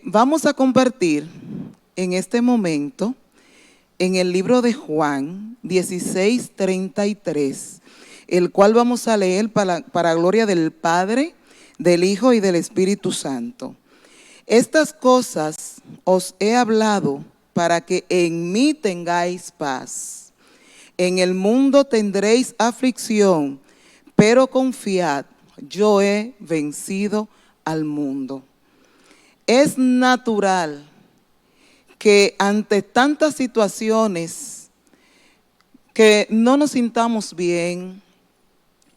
Vamos a compartir en este momento en el libro de Juan 16:33, el cual vamos a leer para gloria del Padre, del Hijo y del Espíritu Santo. Estas cosas os he hablado para que en mí tengáis paz. En el mundo tendréis aflicción, pero confiad, yo he vencido al mundo. Es natural que ante tantas situaciones que no nos sintamos bien,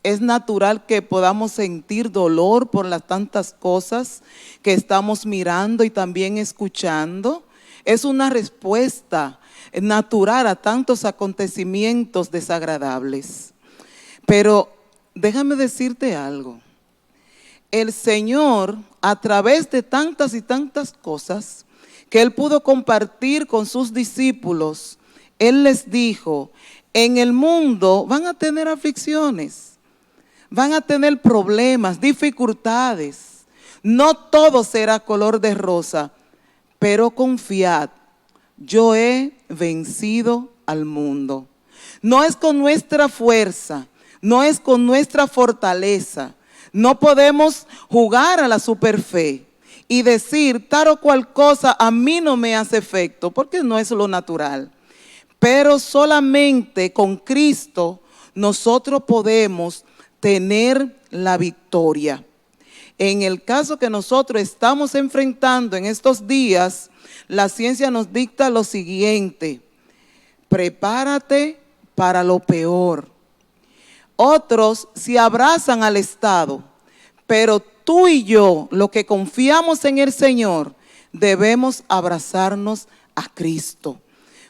es natural que podamos sentir dolor por las tantas cosas que estamos mirando y también escuchando. Es una respuesta natural a tantos acontecimientos desagradables. Pero déjame decirte algo. El Señor, a través de tantas y tantas cosas que Él pudo compartir con sus discípulos, Él les dijo: en el mundo van a tener aflicciones, van a tener problemas, dificultades. No todo será color de rosa, pero confiad, yo he vencido al mundo. No es con nuestra fuerza, no es con nuestra fortaleza. No podemos jugar a la superfe y decir tal o cual cosa a mí no me hace efecto, porque no es lo natural. Pero solamente con Cristo nosotros podemos tener la victoria. En el caso que nosotros estamos enfrentando en estos días, la ciencia nos dicta lo siguiente: prepárate para lo peor. Otros se abrazan al Estado, pero tú y yo, los que confiamos en el Señor, debemos abrazarnos a Cristo.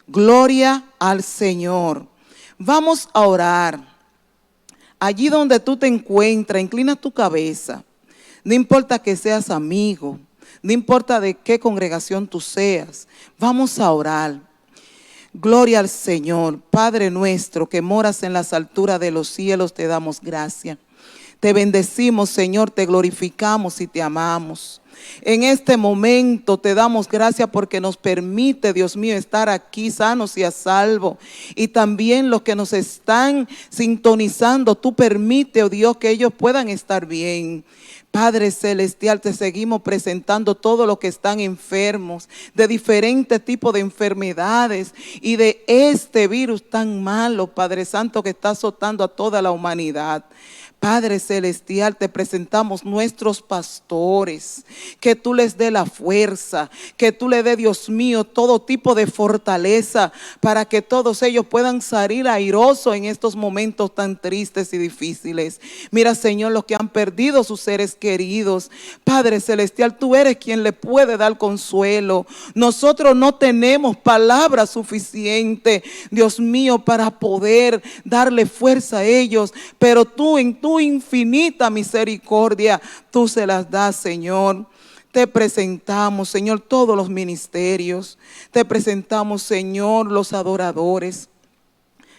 Gloria al Señor. Vamos a orar. Allí donde tú te encuentras, inclina tu cabeza. No importa que seas amigo, no importa de qué congregación tú seas, vamos a orar. Gloria al Señor. Padre nuestro que moras en las alturas de los cielos, te damos gracias. Te bendecimos, Señor, te glorificamos y te amamos. En este momento te damos gracias porque nos permite, Dios mío, estar aquí sanos y a salvo. Y también los que nos están sintonizando, tú permite, oh Dios, que ellos puedan estar bien. Padre celestial, te seguimos presentando todos los que están enfermos de diferentes tipos de enfermedades y de este virus tan malo, Padre Santo, que está azotando a toda la humanidad. Padre celestial, te presentamos nuestros pastores, que tú les dé la fuerza, que tú le dé, Dios mío, todo tipo de fortaleza para que todos ellos puedan salir airosos en estos momentos tan tristes y difíciles. Mira, Señor, los que han perdido sus seres queridos, Padre celestial, tú eres quien le puede dar consuelo. Nosotros no tenemos palabras suficientes, Dios mío, para poder darle fuerza a ellos, pero tú en tu infinita misericordia, tú se las das, Señor. Te presentamos, Señor, todos los ministerios. Te presentamos, Señor, los adoradores.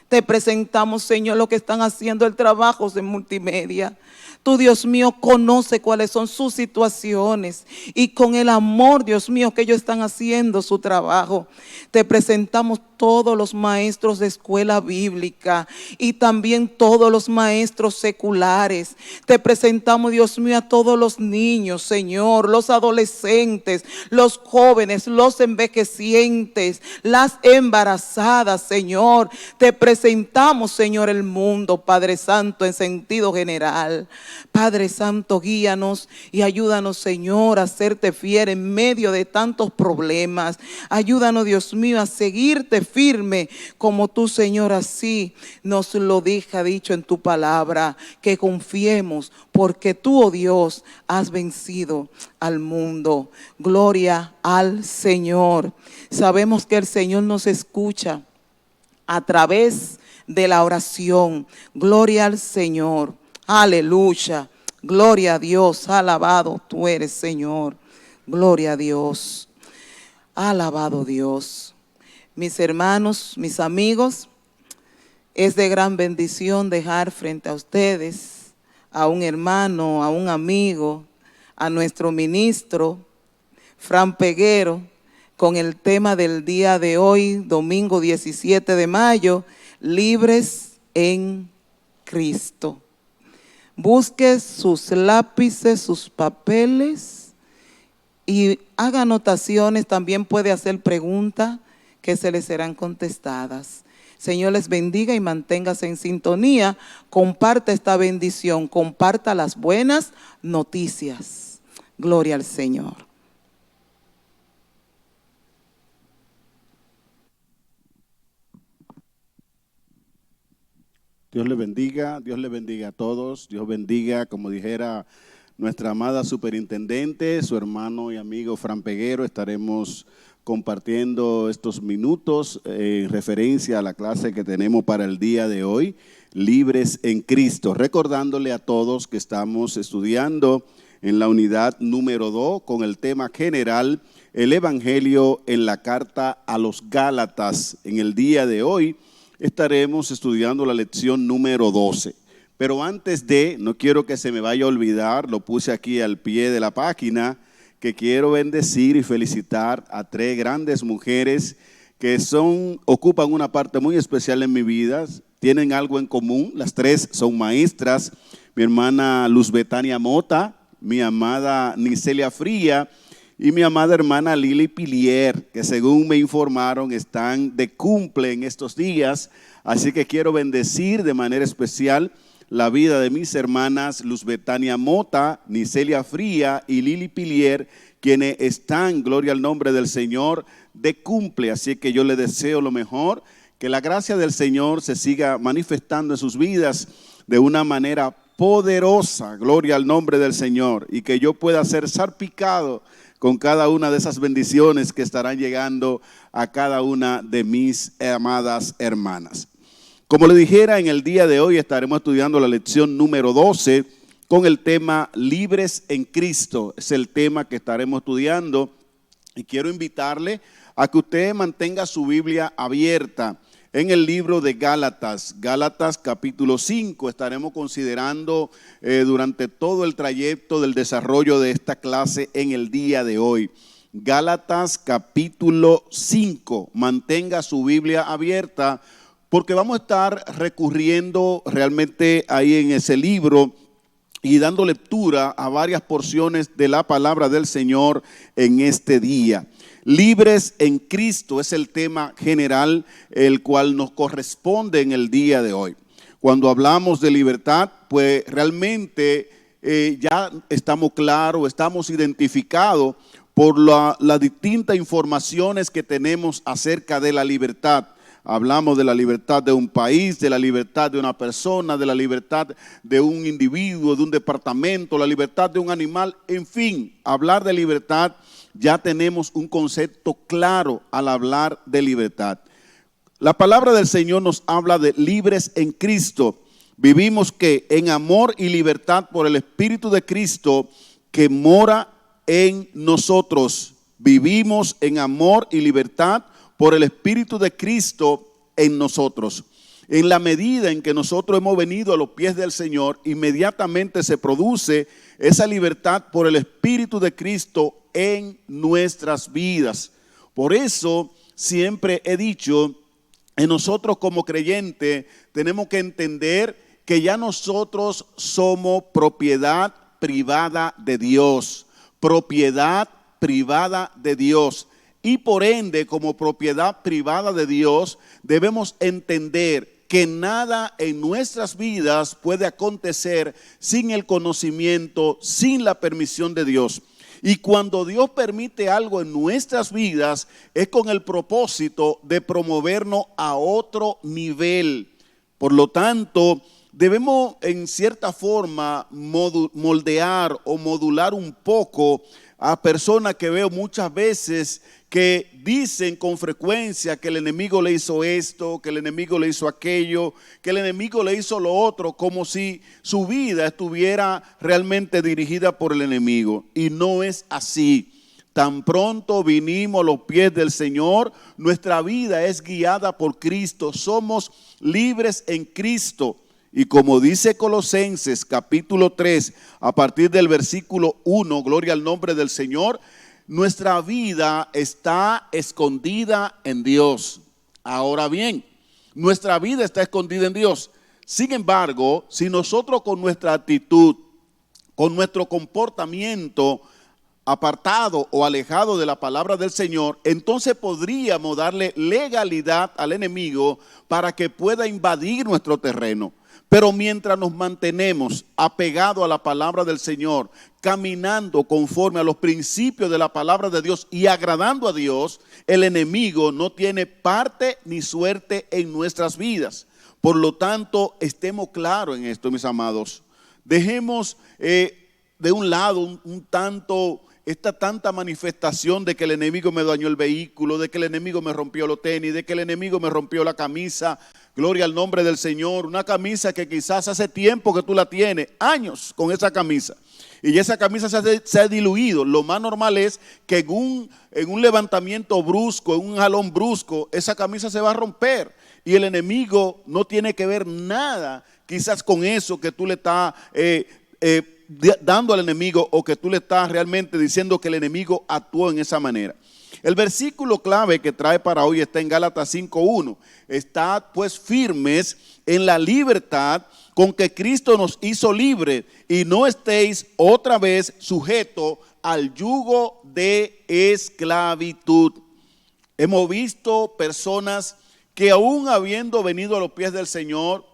Te presentamos, Señor, los que están haciendo el trabajo de multimedia. Tú, Dios mío, conoce cuáles son sus situaciones y con el amor, Dios mío, que ellos están haciendo su trabajo. Te presentamos todos los maestros de escuela bíblica y también todos los maestros seculares. Te presentamos, Dios mío, a todos los niños, Señor, los adolescentes, los jóvenes, los envejecientes, las embarazadas, Señor. Te presentamos, Señor, el mundo, Padre Santo, en sentido general. Padre Santo, guíanos y ayúdanos, Señor, a serte fiel en medio de tantos problemas. Ayúdanos, Dios mío, a seguirte firme como tú, Señor, así nos lo deja dicho en tu palabra, que confiemos porque tú, oh Dios, has vencido al mundo. Gloria al Señor. Sabemos que el Señor nos escucha a través de la oración. Gloria al Señor. Aleluya. Gloria a Dios. Alabado tú eres, Señor. Gloria a Dios. Alabado Dios. Mis hermanos, mis amigos, es de gran bendición dejar frente a ustedes a un hermano, a un amigo, a nuestro ministro, Fran Peguero, con el tema del día de hoy, domingo 17 de mayo, libres en Cristo. Busque sus lápices, sus papeles y haga anotaciones. También puede hacer preguntas que se les serán contestadas. Señor les bendiga y manténgase en sintonía. Comparta esta bendición, comparta las buenas noticias. Gloria al Señor. Dios le bendiga a todos. Dios bendiga, como dijera nuestra amada superintendente, su hermano y amigo Fran Peguero. Estaremos compartiendo estos minutos en referencia a la clase que tenemos para el día de hoy, Libres en Cristo. Recordándole a todos que estamos estudiando en la unidad número 2 con el tema general, el Evangelio en la carta a los Gálatas. En el día de hoy estaremos estudiando la lección número 12. Pero antes no quiero que se me vaya a olvidar, lo puse aquí al pie de la página, que quiero bendecir y felicitar a 3 grandes mujeres que ocupan una parte muy especial en mi vida, tienen algo en común. Las 3 son maestras: mi hermana Luz Betania Mota, mi amada Nicelia Fría y mi amada hermana Lili Pilier, que según me informaron están de cumple en estos días. Así que quiero bendecir de manera especial la vida de mis hermanas Luz Betania Mota, Nicelia Fría y Lili Pilier, quienes están, gloria al nombre del Señor, de cumple. Así que yo les deseo lo mejor, que la gracia del Señor se siga manifestando en sus vidas de una manera poderosa, gloria al nombre del Señor, y que yo pueda ser salpicado con cada una de esas bendiciones que estarán llegando a cada una de mis amadas hermanas. Como le dijera, en el día de hoy estaremos estudiando la lección número 12 con el tema Libres en Cristo. Es el tema que estaremos estudiando y quiero invitarle a que usted mantenga su Biblia abierta en el libro de Gálatas, Gálatas capítulo 5. Estaremos considerando durante todo el trayecto del desarrollo de esta clase en el día de hoy. Gálatas capítulo 5, mantenga su Biblia abierta porque vamos a estar recurriendo realmente ahí en ese libro y dando lectura a varias porciones de la palabra del Señor en este día. Libres en Cristo es el tema general, el cual nos corresponde en el día de hoy. Cuando hablamos de libertad, pues realmente ya estamos claros, estamos identificados por las distintas informaciones que tenemos acerca de la libertad. Hablamos de la libertad de un país, de la libertad de una persona, de la libertad de un individuo, de un departamento, la libertad de un animal. En fin, hablar de libertad, ya tenemos un concepto claro al hablar de libertad. La palabra del Señor nos habla de libres en Cristo. Vivimos que en amor y libertad por el Espíritu de Cristo que mora en nosotros. Vivimos en amor y libertad por el Espíritu de Cristo en nosotros. En la medida en que nosotros hemos venido a los pies del Señor, inmediatamente se produce esa libertad por el Espíritu de Cristo en nuestras vidas. Por eso siempre he dicho, en nosotros como creyentes tenemos que entender que ya nosotros somos propiedad privada de Dios. Propiedad privada de Dios. Y por ende, como propiedad privada de Dios, debemos entender que nada en nuestras vidas puede acontecer sin el conocimiento, sin la permisión de Dios. Y cuando Dios permite algo en nuestras vidas, es con el propósito de promovernos a otro nivel. Por lo tanto, debemos en cierta forma moldear o modular un poco a personas que veo muchas veces que dicen con frecuencia que el enemigo le hizo esto, que el enemigo le hizo aquello, que el enemigo le hizo lo otro, como si su vida estuviera realmente dirigida por el enemigo. Y no es así. Tan pronto vinimos a los pies del Señor, nuestra vida es guiada por Cristo. Somos libres en Cristo. Y como dice Colosenses capítulo 3, a partir del versículo 1, gloria al nombre del Señor, nuestra vida está escondida en Dios. Ahora bien, nuestra vida está escondida en Dios. Sin embargo, si nosotros con nuestra actitud, con nuestro comportamiento apartado o alejado de la palabra del Señor, entonces podríamos darle legalidad al enemigo para que pueda invadir nuestro terreno. Pero mientras nos mantenemos apegados a la palabra del Señor, caminando conforme a los principios de la palabra de Dios y agradando a Dios, el enemigo no tiene parte ni suerte en nuestras vidas. Por lo tanto, estemos claros en esto, mis amados. Dejemos de un lado esta tanta manifestación de que el enemigo me dañó el vehículo, de que el enemigo me rompió los tenis, de que el enemigo me rompió la camisa. Gloria al nombre del Señor. Una camisa que quizás hace tiempo que tú la tienes, años con esa camisa. Y esa camisa se ha diluido. Lo más normal es que en un levantamiento brusco, en un jalón brusco, esa camisa se va a romper. Y el enemigo no tiene que ver nada quizás con eso que tú le estás dando al enemigo, o que tú le estás realmente diciendo que el enemigo actuó en esa manera. El versículo clave que trae para hoy está en Gálatas 5:1. Estad pues firmes en la libertad con que Cristo nos hizo libres, y no estéis otra vez sujetos al yugo de esclavitud. Hemos visto personas que aún habiendo venido a los pies del Señor,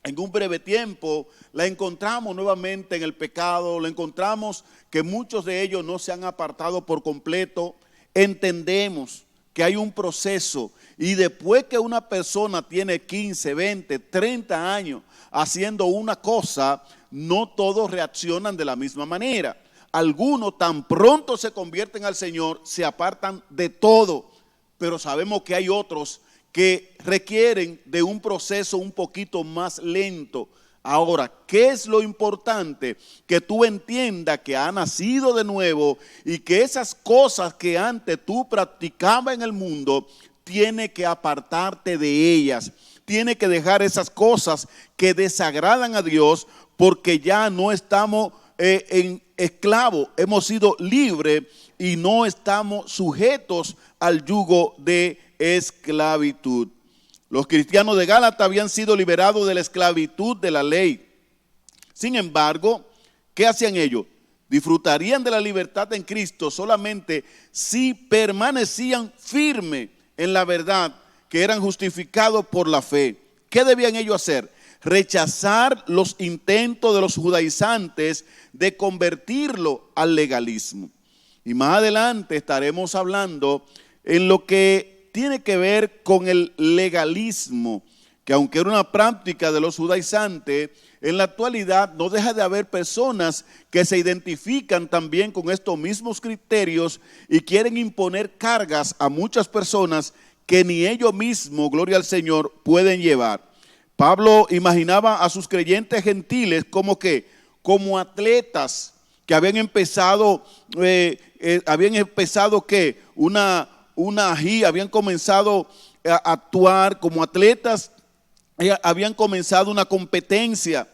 en un breve tiempo la encontramos nuevamente en el pecado, la encontramos que muchos de ellos no se han apartado por completo. Entendemos que hay un proceso, y después que una persona tiene 15, 20, 30 años haciendo una cosa, no todos reaccionan de la misma manera. Algunos tan pronto se convierten al Señor, se apartan de todo, pero sabemos que hay otros que requieren de un proceso un poquito más lento. Ahora, ¿qué es lo importante? Que tú entiendas que ha nacido de nuevo, y que esas cosas que antes tú practicabas en el mundo, tiene que apartarte de ellas. Tiene que dejar esas cosas que desagradan a Dios, porque ya no estamos en esclavos, hemos sido libres y no estamos sujetos al yugo de esclavitud. Los cristianos de Gálatas habían sido liberados de la esclavitud de la ley. Sin embargo, ¿qué hacían ellos? Disfrutarían de la libertad en Cristo solamente si permanecían firmes en la verdad, que eran justificados por la fe. ¿Qué debían ellos hacer? Rechazar los intentos de los judaizantes de convertirlo al legalismo. Y más adelante estaremos hablando en lo que tiene que ver con el legalismo, que aunque era una práctica de los judaizantes, en la actualidad no deja de haber personas que se identifican también con estos mismos criterios y quieren imponer cargas a muchas personas que ni ellos mismos, gloria al Señor, pueden llevar. Pablo imaginaba a sus creyentes gentiles como atletas que habían empezado habían comenzado a actuar como atletas, habían comenzado una competencia,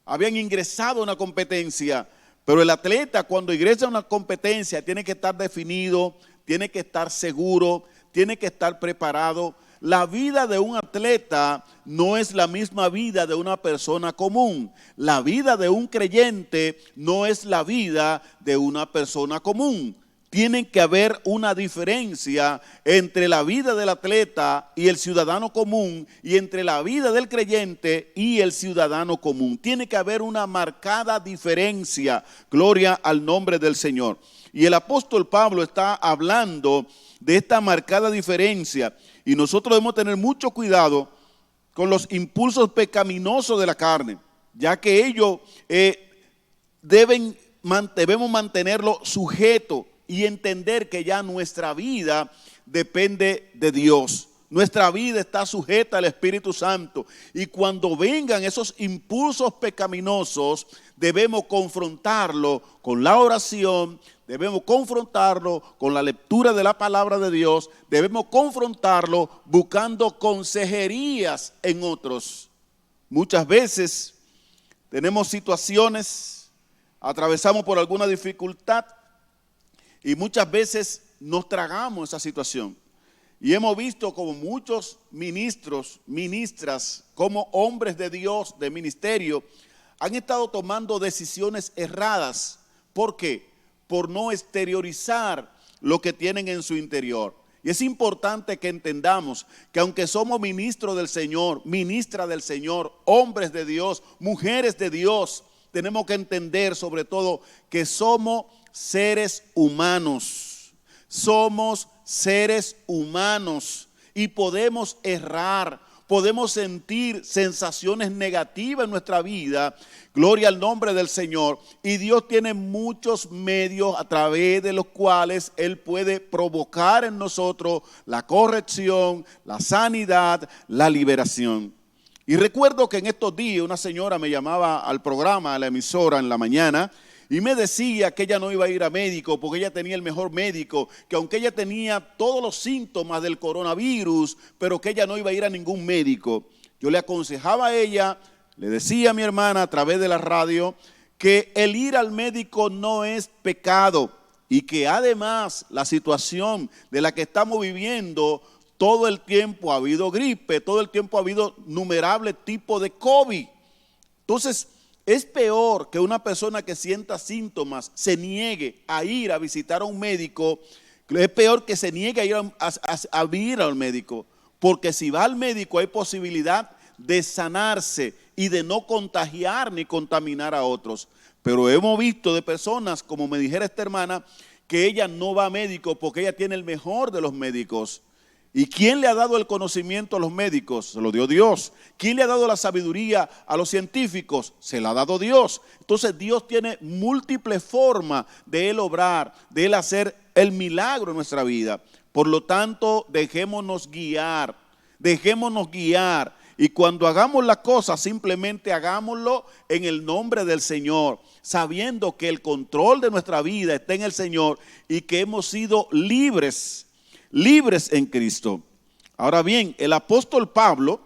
habían ingresado a una competencia. Pero el atleta, cuando ingresa a una competencia, tiene que estar definido, tiene que estar seguro, tiene que estar preparado. La vida de un atleta no es la misma vida de una persona común. La vida de un creyente no es la vida de una persona común. Tiene que haber una diferencia entre la vida del atleta y el ciudadano común, y entre la vida del creyente y el ciudadano común. Tiene que haber una marcada diferencia. Gloria al nombre del Señor. Y el apóstol Pablo está hablando de esta marcada diferencia, y nosotros debemos tener mucho cuidado con los impulsos pecaminosos de la carne, ya que ellos debemos mantenerlo sujeto y entender que ya nuestra vida depende de Dios. Nuestra vida está sujeta al Espíritu Santo, y cuando vengan esos impulsos pecaminosos, debemos confrontarlo con la oración, debemos confrontarlo con la lectura de la palabra de Dios, debemos confrontarlo buscando consejerías en otros. Muchas veces tenemos situaciones, atravesamos por alguna dificultad, Y muchas veces nos tragamos esa situación. Y hemos visto como muchos ministros, ministras, como hombres de Dios, de ministerio, han estado tomando decisiones erradas. ¿Por qué? Por no exteriorizar lo que tienen en su interior. Y es importante que entendamos que aunque somos ministros del Señor, ministra del Señor, hombres de Dios, mujeres de Dios, tenemos que entender sobre todo que somos seres humanos. Somos seres humanos y podemos errar, podemos sentir sensaciones negativas en nuestra vida. Gloria al nombre del Señor. Y Dios tiene muchos medios a través de los cuales Él puede provocar en nosotros la corrección, la sanidad, la liberación. Y recuerdo que en estos días una señora me llamaba al programa, a la emisora en la mañana, y me decía que ella no iba a ir a médico porque ella tenía el mejor médico, que aunque ella tenía todos los síntomas del coronavirus, pero que ella no iba a ir a ningún médico. Yo le aconsejaba a ella, le decía a mi hermana a través de la radio, que el ir al médico no es pecado y que además la situación de la que estamos viviendo, todo el tiempo ha habido gripe, todo el tiempo ha habido innumerables tipos de COVID. Entonces, es peor que una persona que sienta síntomas se niegue a ir a visitar a un médico. Es peor que se niegue a ir a ir al médico, porque si va al médico hay posibilidad de sanarse y de no contagiar ni contaminar a otros. Pero hemos visto de personas, como me dijera esta hermana, que ella no va a médico porque ella tiene el mejor de los médicos. ¿Y quién le ha dado el conocimiento a los médicos? Se lo dio Dios. ¿Quién le ha dado la sabiduría a los científicos? Se la ha dado Dios. Entonces Dios tiene múltiples formas de Él obrar, de Él hacer el milagro en nuestra vida. Por lo tanto, dejémonos guiar. Y cuando hagamos las cosas, simplemente hagámoslo en el nombre del Señor, sabiendo que el control de nuestra vida está en el Señor y que hemos sido libres en Cristo. Ahora bien, el apóstol Pablo,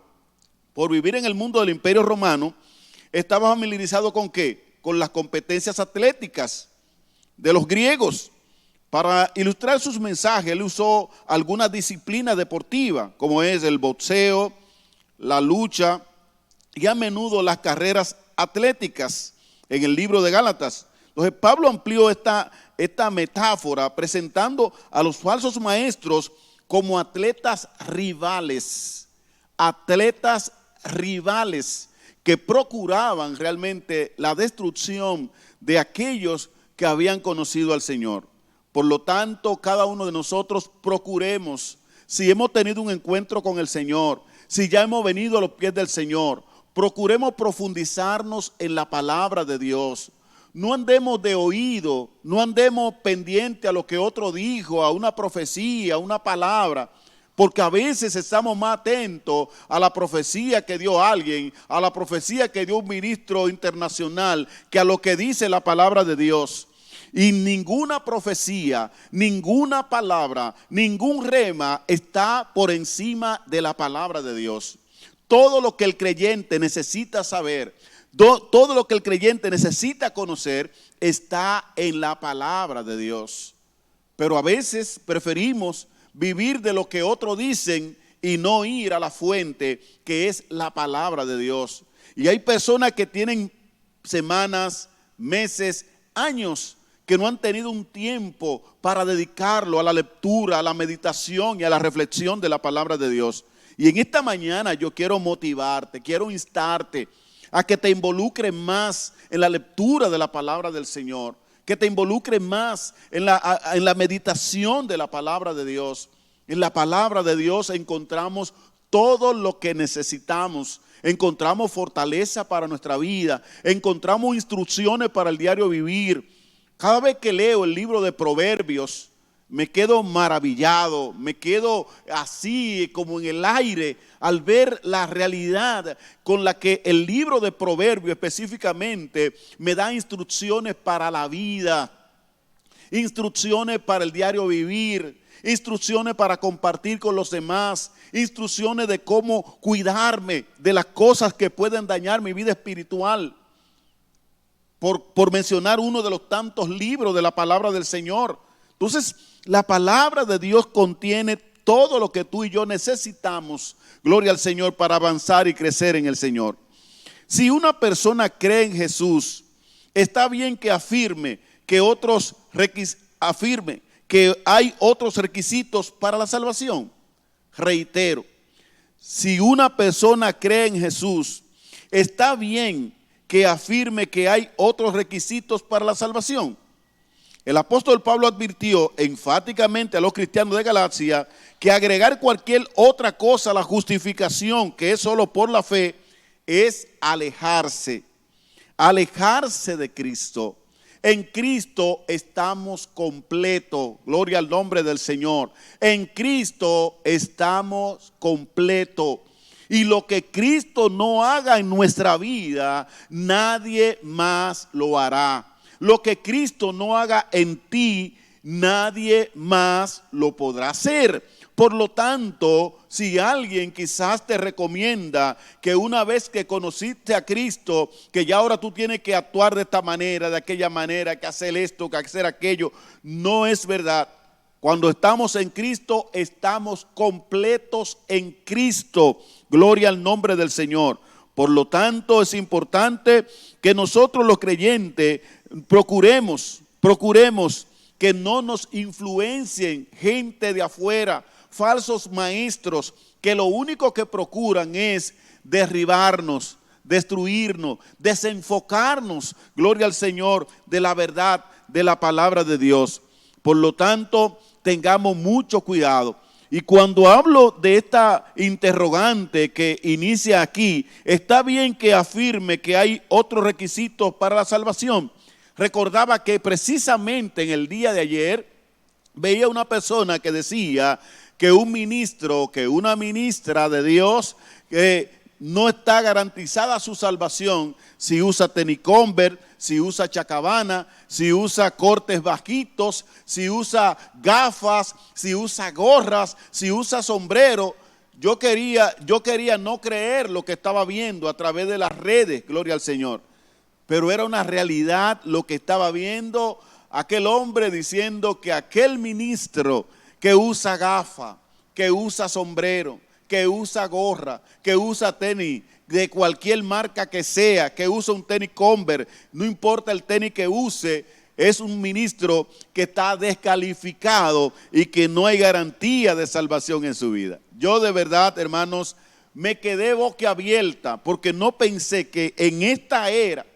por vivir en el mundo del Imperio Romano, estaba familiarizado ¿con qué? Con las competencias atléticas de los griegos. Para ilustrar sus mensajes, él usó algunas disciplinas deportivas, como es el boxeo, la lucha y a menudo las carreras atléticas en el libro de Gálatas. Entonces Pablo amplió esta metáfora presentando a los falsos maestros como atletas rivales que procuraban realmente la destrucción de aquellos que habían conocido al Señor. Por lo tanto, cada uno de nosotros procuremos, si hemos tenido un encuentro con el Señor, si ya hemos venido a los pies del Señor, procuremos profundizarnos en la palabra de Dios. No andemos de oído, no andemos pendiente a lo que otro dijo, a una profecía, a una palabra, porque a veces estamos más atentos a la profecía que dio alguien, a la profecía que dio un ministro internacional, que a lo que dice la palabra de Dios. Y ninguna profecía, ninguna palabra, ningún rema está por encima de la palabra de Dios. Todo lo que el creyente necesita saber, todo lo que el creyente necesita conocer está en la palabra de Dios. Pero a veces preferimos vivir de lo que otros dicen y no ir a la fuente que es la palabra de Dios. Y hay personas que tienen semanas, meses, años que no han tenido un tiempo para dedicarlo a la lectura, a la meditación y a la reflexión de la palabra de Dios. Y en esta mañana yo quiero motivarte, quiero instarte a que te involucres más en la lectura de la palabra del Señor, que te involucres más en la meditación de la palabra de Dios. En la palabra de Dios encontramos todo lo que necesitamos, encontramos fortaleza para nuestra vida, encontramos instrucciones para el diario vivir. Cada vez que leo el libro de Proverbios, me quedo maravillado, me quedo así como en el aire al ver la realidad con la que el libro de Proverbios específicamente me da instrucciones para la vida, instrucciones para el diario vivir, instrucciones para compartir con los demás, instrucciones de cómo cuidarme de las cosas que pueden dañar mi vida espiritual. Por mencionar uno de los tantos libros de la palabra del Señor. Entonces, la palabra de Dios contiene todo lo que tú y yo necesitamos, gloria al Señor, para avanzar y crecer en el Señor. Si una persona cree en Jesús, está bien que afirme que hay otros requisitos para la salvación. Reitero, si una persona cree en Jesús, está bien que afirme que hay otros requisitos para la salvación. El apóstol Pablo advirtió enfáticamente a los cristianos de Galacia que agregar cualquier otra cosa a la justificación, que es solo por la fe, es alejarse de Cristo. En Cristo estamos completos, gloria al nombre del Señor. En Cristo estamos completos. Y lo que Cristo no haga en nuestra vida, nadie más lo hará. Lo que Cristo no haga en ti, nadie más lo podrá hacer. Por lo tanto, si alguien quizás te recomienda que una vez que conociste a Cristo, que ya ahora tú tienes que actuar de esta manera, de aquella manera, que hacer esto, que hacer aquello, no es verdad. Cuando estamos en Cristo, estamos completos en Cristo. Gloria al nombre del Señor. Por lo tanto, es importante que nosotros los creyentes procuremos que no nos influencien gente de afuera, falsos maestros, que lo único que procuran es derribarnos, destruirnos, desenfocarnos, gloria al Señor, de la verdad de la palabra de Dios. Por lo tanto, tengamos mucho cuidado. Y cuando hablo de esta interrogante que inicia aquí, está bien que afirme que hay otros requisitos para la salvación. Recordaba que precisamente en el día de ayer veía una persona que decía que un ministro, que una ministra de Dios, no está garantizada su salvación si usa tenis Converse, si usa chacabana, si usa cortes bajitos, si usa gafas, si usa gorras, si usa sombrero. Yo quería no creer lo que estaba viendo a través de las redes, gloria al Señor. Pero era una realidad lo que estaba viendo aquel hombre diciendo que aquel ministro que usa gafa, que usa sombrero, que usa gorra, que usa tenis de cualquier marca que sea, que usa un tenis Converse, no importa el tenis que use, es un ministro que está descalificado y que no hay garantía de salvación en su vida. Yo de verdad, hermanos, me quedé boquiabierta porque no pensé que en esta era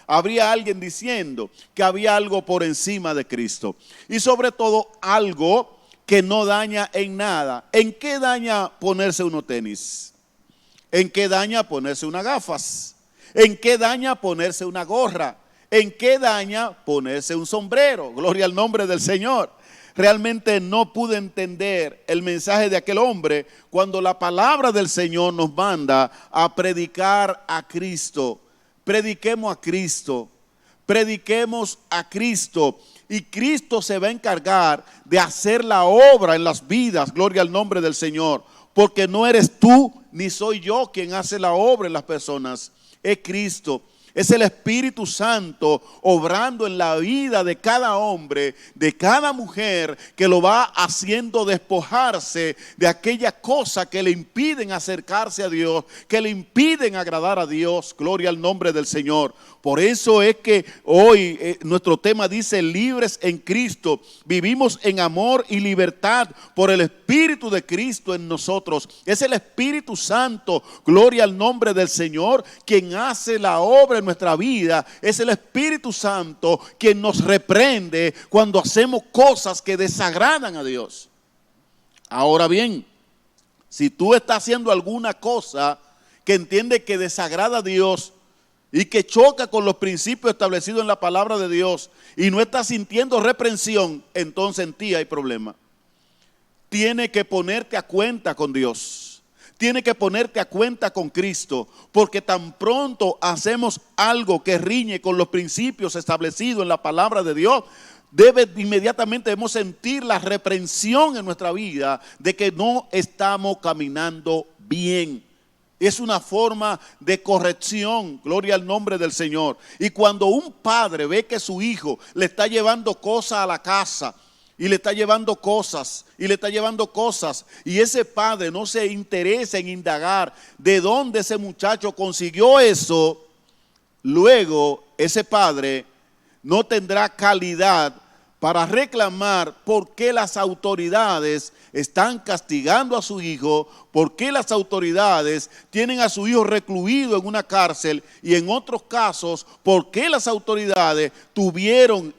habría alguien diciendo que había algo por encima de Cristo. Y sobre todo algo que no daña en nada. ¿En qué daña ponerse unos tenis? ¿En qué daña ponerse unas gafas? ¿En qué daña ponerse una gorra? ¿En qué daña ponerse un sombrero? Gloria al nombre del Señor. Realmente no pude entender el mensaje de aquel hombre cuando la palabra del Señor nos manda a predicar a Cristo. Prediquemos a Cristo, prediquemos a Cristo y Cristo se va a encargar de hacer la obra en las vidas, gloria al nombre del Señor, porque no eres tú ni soy yo quien hace la obra en las personas, es Cristo. Es el Espíritu Santo obrando en la vida de cada hombre, de cada mujer, que lo va haciendo despojarse de aquellas cosas que le impiden acercarse a Dios, que le impiden agradar a Dios. Gloria al nombre del Señor. Por eso es que hoy nuestro tema dice libres en Cristo. Vivimos en amor y libertad por el Espíritu de Cristo en nosotros. Es el Espíritu Santo, gloria al nombre del Señor, quien hace la obra en nuestra vida. Es el Espíritu Santo quien nos reprende cuando hacemos cosas que desagradan a Dios. Ahora bien, si tú estás haciendo alguna cosa que entiende que desagrada a Dios y que choca con los principios establecidos en la palabra de Dios y no estás sintiendo reprensión, entonces en ti hay problema. Tienes que ponerte a cuenta con Dios. Tienes que ponerte a cuenta con Cristo, porque tan pronto hacemos algo que riñe con los principios establecidos en la palabra de Dios, inmediatamente debemos sentir la reprensión en nuestra vida de que no estamos caminando bien. Es una forma de corrección, gloria al nombre del Señor. Y cuando un padre ve que su hijo le está llevando cosas a la casa, y le está llevando cosas, y le está llevando cosas, y ese padre no se interesa en indagar de dónde ese muchacho consiguió eso, luego ese padre no tendrá calidad para reclamar por qué las autoridades están castigando a su hijo, por qué las autoridades tienen a su hijo recluido en una cárcel, y en otros casos, por qué las autoridades tuvieron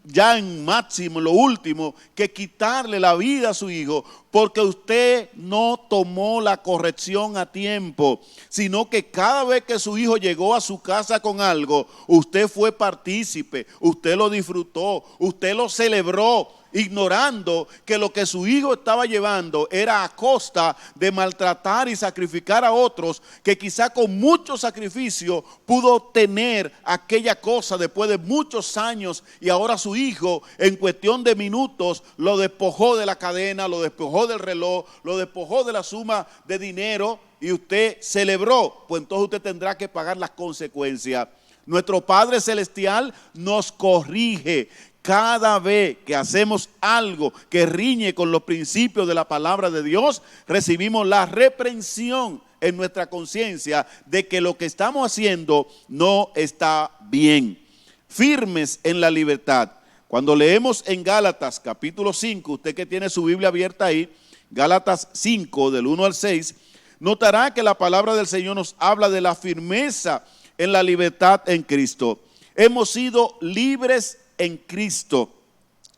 ya en máximo, lo último, que quitarle la vida a su hijo, porque usted no tomó la corrección a tiempo, sino que cada vez que su hijo llegó a su casa con algo, usted fue partícipe, usted lo disfrutó, usted lo celebró, ignorando que lo que su hijo estaba llevando era a costa de maltratar y sacrificar a otros, que quizá con mucho sacrificio pudo obtener aquella cosa después de muchos años, y ahora su hijo en cuestión de minutos lo despojó de la cadena, lo despojó del reloj, lo despojó de la suma de dinero, y usted celebró. Pues entonces usted tendrá que pagar las consecuencias. Nuestro Padre Celestial nos corrige cada vez que hacemos algo que riñe con los principios de la palabra de Dios. Recibimos la reprensión en nuestra conciencia de que lo que estamos haciendo no está bien. Firmes en la libertad. Cuando leemos en Gálatas capítulo 5, usted que tiene su Biblia abierta ahí, Gálatas 5 del 1 al 6, notará que la palabra del Señor nos habla de la firmeza en la libertad en Cristo. Hemos sido libres en Cristo.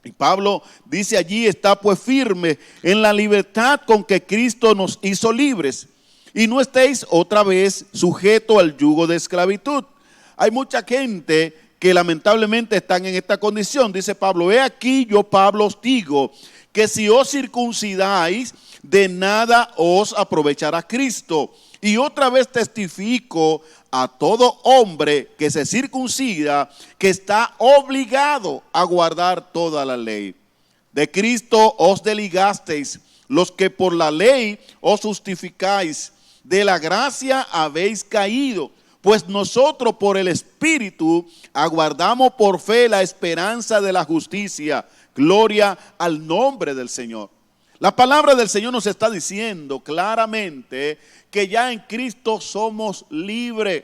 Y Pablo dice allí: está pues firme en la libertad con que Cristo nos hizo libres, y no estéis otra vez sujetos al yugo de esclavitud. Hay mucha gente que lamentablemente están en esta condición. Dice Pablo: he aquí, yo Pablo os digo que si os circuncidáis, de nada os aprovechará Cristo. Y otra vez testifico a todo hombre que se circuncida, que está obligado a guardar toda la ley. De Cristo os desligasteis, los que por la ley os justificáis, de la gracia habéis caído, pues nosotros por el Espíritu aguardamos por fe la esperanza de la justicia. Gloria al nombre del Señor. La palabra del Señor nos está diciendo claramente que ya en Cristo somos libres.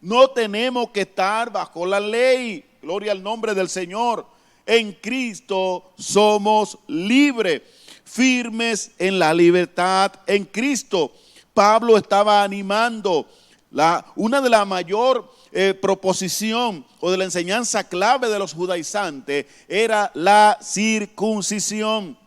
No tenemos que estar bajo la ley. Gloria al nombre del Señor. En Cristo somos libres, firmes en la libertad en Cristo. Pablo estaba animando una de la mayor proposición o de la enseñanza clave de los judaizantes era la circuncisión.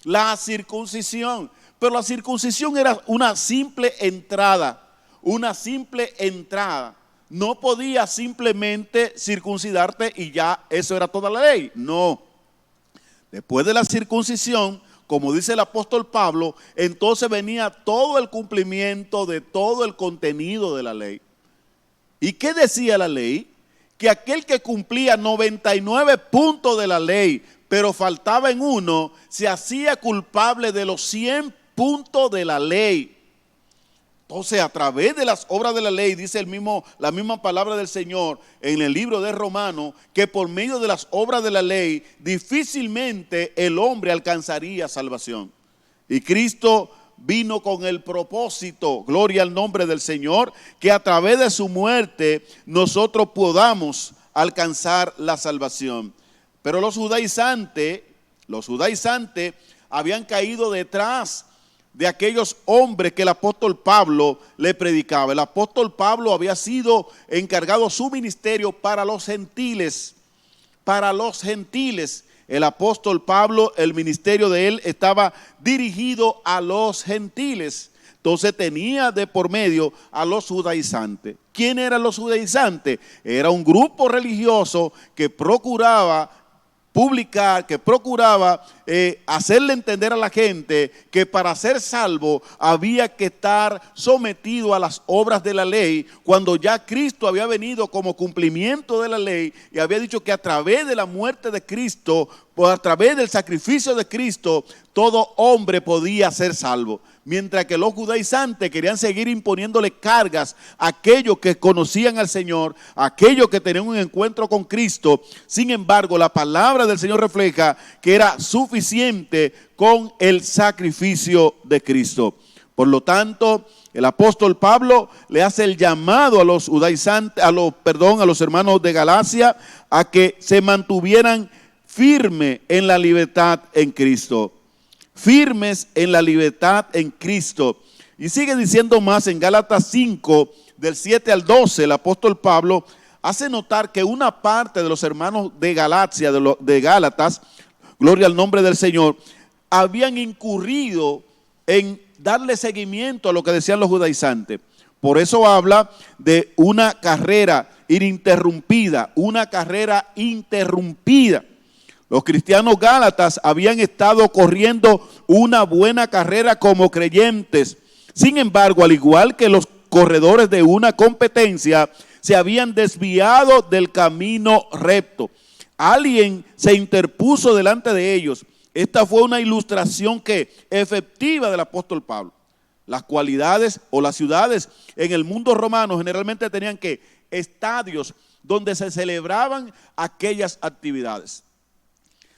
La circuncisión. Pero la circuncisión era una simple entrada. Una simple entrada. No podías simplemente circuncidarte y ya eso era toda la ley. No. Después de la circuncisión, como dice el apóstol Pablo, entonces venía todo el cumplimiento de todo el contenido de la ley. ¿Y qué decía la ley? Que aquel que cumplía 99 puntos de la ley, pero faltaba en uno, se hacía culpable de los 100 puntos de la ley. Entonces, a través de las obras de la ley, dice la misma palabra del Señor en el libro de Romanos, que por medio de las obras de la ley, difícilmente el hombre alcanzaría salvación. Y Cristo vino con el propósito, gloria al nombre del Señor, que a través de su muerte nosotros podamos alcanzar la salvación. Pero los judaizantes habían caído detrás de aquellos hombres que el apóstol Pablo le predicaba. El apóstol Pablo había sido encargado su ministerio para los gentiles. Para los gentiles. El apóstol Pablo, el ministerio de él estaba dirigido a los gentiles. Entonces tenía de por medio a los judaizantes. ¿Quién eran los judaizantes? Era un grupo religioso que procuraba publicar, que procuraba hacerle entender a la gente que para ser salvo había que estar sometido a las obras de la ley, cuando ya Cristo había venido como cumplimiento de la ley y había dicho que a través de la muerte de Cristo, a través del sacrificio de Cristo, todo hombre podía ser salvo. Mientras que los judaizantes querían seguir imponiéndole cargas a aquellos que conocían al Señor, a aquellos que tenían un encuentro con Cristo. Sin embargo, la palabra del Señor refleja que era suficiente con el sacrificio de Cristo. Por lo tanto, el apóstol Pablo le hace el llamado a los judaizantes, a los hermanos de Galacia, a que se mantuvieran firmes en la libertad en Cristo. Firmes en la libertad en Cristo. Y sigue diciendo más en Gálatas 5, del 7 al 12, el apóstol Pablo hace notar que una parte de los hermanos de Galacia, de Gálatas, gloria al nombre del Señor, habían incurrido en darle seguimiento a lo que decían los judaizantes. Por eso habla de una carrera ininterrumpida, una carrera interrumpida. Los cristianos gálatas habían estado corriendo una buena carrera como creyentes. Sin embargo, al igual que los corredores de una competencia, se habían desviado del camino recto. Alguien se interpuso delante de ellos. Esta fue una ilustración efectiva del apóstol Pablo. Las cualidades o las ciudades en el mundo romano generalmente tenían estadios donde se celebraban aquellas actividades.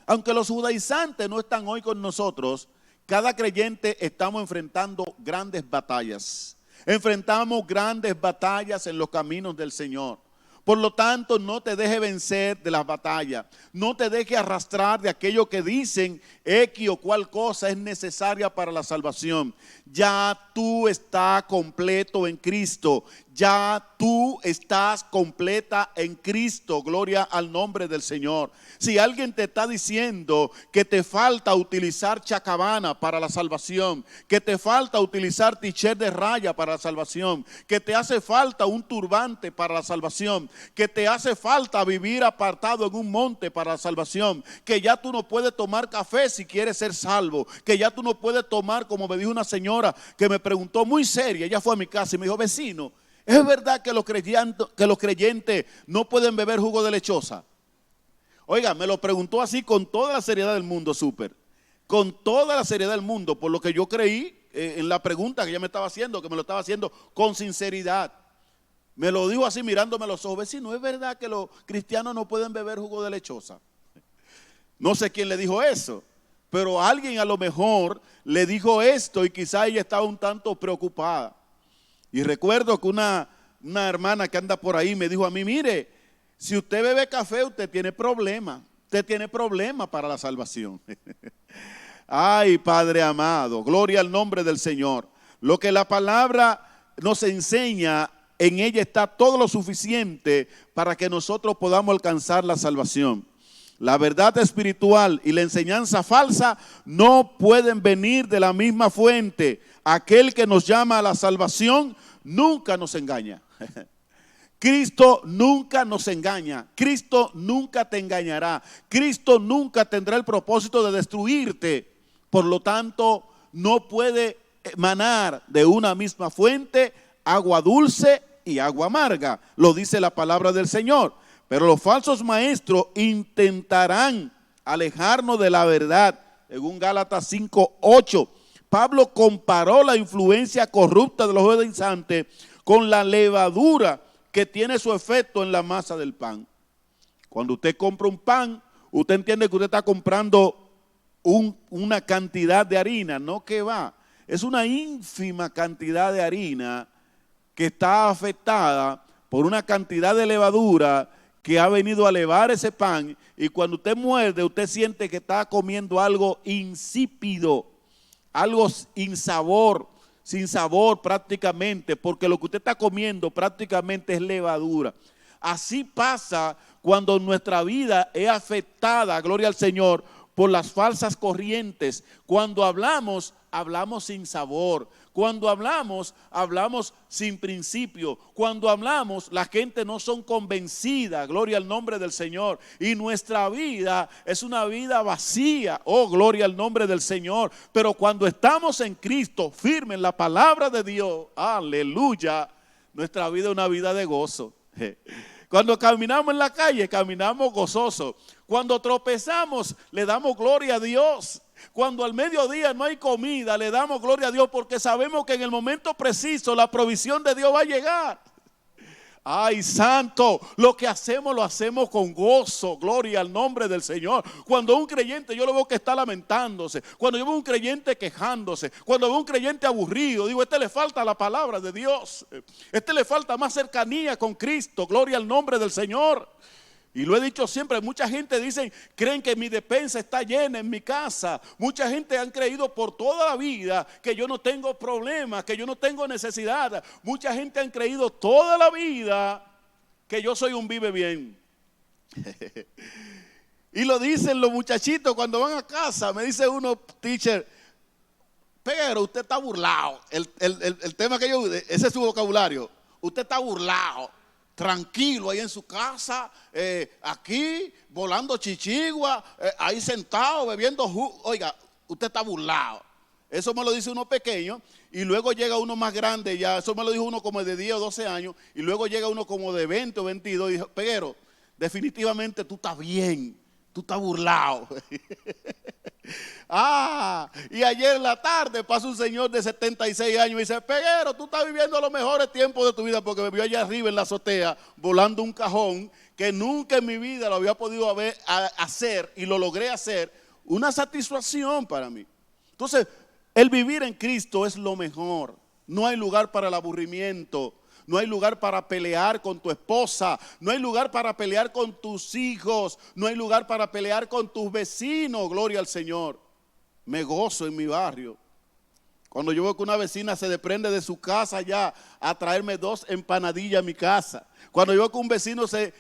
Aunque los judaizantes no están hoy con nosotros, cada creyente estamos enfrentando grandes batallas. Enfrentamos grandes batallas en los caminos del Señor. Por lo tanto, no te dejes vencer de las batallas. No te dejes arrastrar de aquello que dicen X o cual cosa es necesaria para la salvación. Ya tú estás completo en Cristo. Ya tú estás completa en Cristo. Gloria al nombre del Señor. Si alguien te está diciendo que te falta utilizar chacabana para la salvación, que te falta utilizar t-shirt de raya para la salvación, que te hace falta un turbante para la salvación, que te hace falta vivir apartado en un monte para la salvación, que ya tú no puedes tomar café si quieres ser salvo, que ya tú no puedes tomar, como me dijo una señora que me preguntó muy seria, ella fue a mi casa y me dijo: vecino, ¿es verdad que los creyentes no pueden beber jugo de lechosa? Oiga, me lo preguntó así con toda la seriedad del mundo, con toda la seriedad del mundo, por lo que yo creí en la pregunta que ella me estaba haciendo, que me lo estaba haciendo con sinceridad. Me lo dijo así mirándome a los ojos: vecino, ¿es verdad que los cristianos no pueden beber jugo de lechosa? No sé quién le dijo eso, pero alguien a lo mejor le dijo esto y quizá ella estaba un tanto preocupada. Y recuerdo que una hermana que anda por ahí me dijo a mí: mire, si usted bebe café, usted tiene problema para la salvación. Ay, Padre amado, gloria al nombre del Señor. Lo que la palabra nos enseña, en ella está todo lo suficiente para que nosotros podamos alcanzar la salvación. La verdad espiritual y la enseñanza falsa no pueden venir de la misma fuente. Aquel que nos llama a la salvación nunca nos engaña. Cristo nunca nos engaña. Cristo nunca te engañará. Cristo nunca tendrá el propósito de destruirte. Por lo tanto, no puede emanar de una misma fuente agua dulce y agua amarga. Lo dice la palabra del Señor. Pero los falsos maestros intentarán alejarnos de la verdad. Según Gálatas 5:8, Pablo comparó la influencia corrupta de los judaizantes con la levadura que tiene su efecto en la masa del pan. Cuando usted compra un pan, usted entiende que usted está comprando una cantidad de harina, no que va. Es una ínfima cantidad de harina que está afectada por una cantidad de levadura que ha venido a elevar ese pan, y cuando usted muerde, usted siente que está comiendo algo insípido, algo sin sabor prácticamente, porque lo que usted está comiendo prácticamente es levadura. Así pasa cuando nuestra vida es afectada, gloria al Señor, por las falsas corrientes. Cuando hablamos sin sabor. Cuando hablamos, hablamos sin principio. Cuando hablamos, la gente no son convencida, gloria al nombre del Señor. Y nuestra vida es una vida vacía, oh, gloria al nombre del Señor. Pero cuando estamos en Cristo, firme en la palabra de Dios, aleluya, nuestra vida es una vida de gozo. Cuando caminamos en la calle, caminamos gozosos. Cuando tropezamos, le damos gloria a Dios. Cuando al mediodía no hay comida, le damos gloria a Dios porque sabemos que en el momento preciso la provisión de Dios va a llegar. Ay, santo, lo que hacemos lo hacemos con gozo, gloria al nombre del Señor. Cuando un creyente yo lo veo que está lamentándose, cuando yo veo un creyente quejándose, cuando veo un creyente aburrido, digo, le falta la palabra de Dios, le falta más cercanía con Cristo, gloria al nombre del Señor. Y lo he dicho siempre, mucha gente creen que mi despensa está llena en mi casa. Mucha gente han creído por toda la vida que yo no tengo problemas, que yo no tengo necesidad. Mucha gente han creído toda la vida que yo soy un vive bien. Y lo dicen los muchachitos cuando van a casa. Me dice uno, teacher, pero usted está burlado. El tema que yo, ese es su vocabulario. Usted está burlado. Tranquilo ahí en su casa, aquí volando chichigua, ahí sentado bebiendo jugo. Oiga, usted está burlado. Eso me lo dice uno pequeño y luego llega uno más grande ya. Eso me lo dijo uno como de 10 o 12 años y luego llega uno como de 20 o 22 y dijo, Peguero, definitivamente tú estás bien, tú estás burlado. Y ayer en la tarde pasa un señor de 76 años y dice, Peguero, tú estás viviendo los mejores tiempos de tu vida porque me vio allá arriba en la azotea volando un cajón que nunca en mi vida lo había podido hacer y lo logré hacer. Una satisfacción para mí. Entonces, el vivir en Cristo es lo mejor. No hay lugar para el aburrimiento. No hay lugar para pelear con tu esposa, no hay lugar para pelear con tus hijos, no hay lugar para pelear con tus vecinos, gloria al Señor. Me gozo en mi barrio. Cuando yo veo que una vecina se desprende de su casa ya a traerme 2 empanadillas a mi casa. Cuando yo veo que un vecino se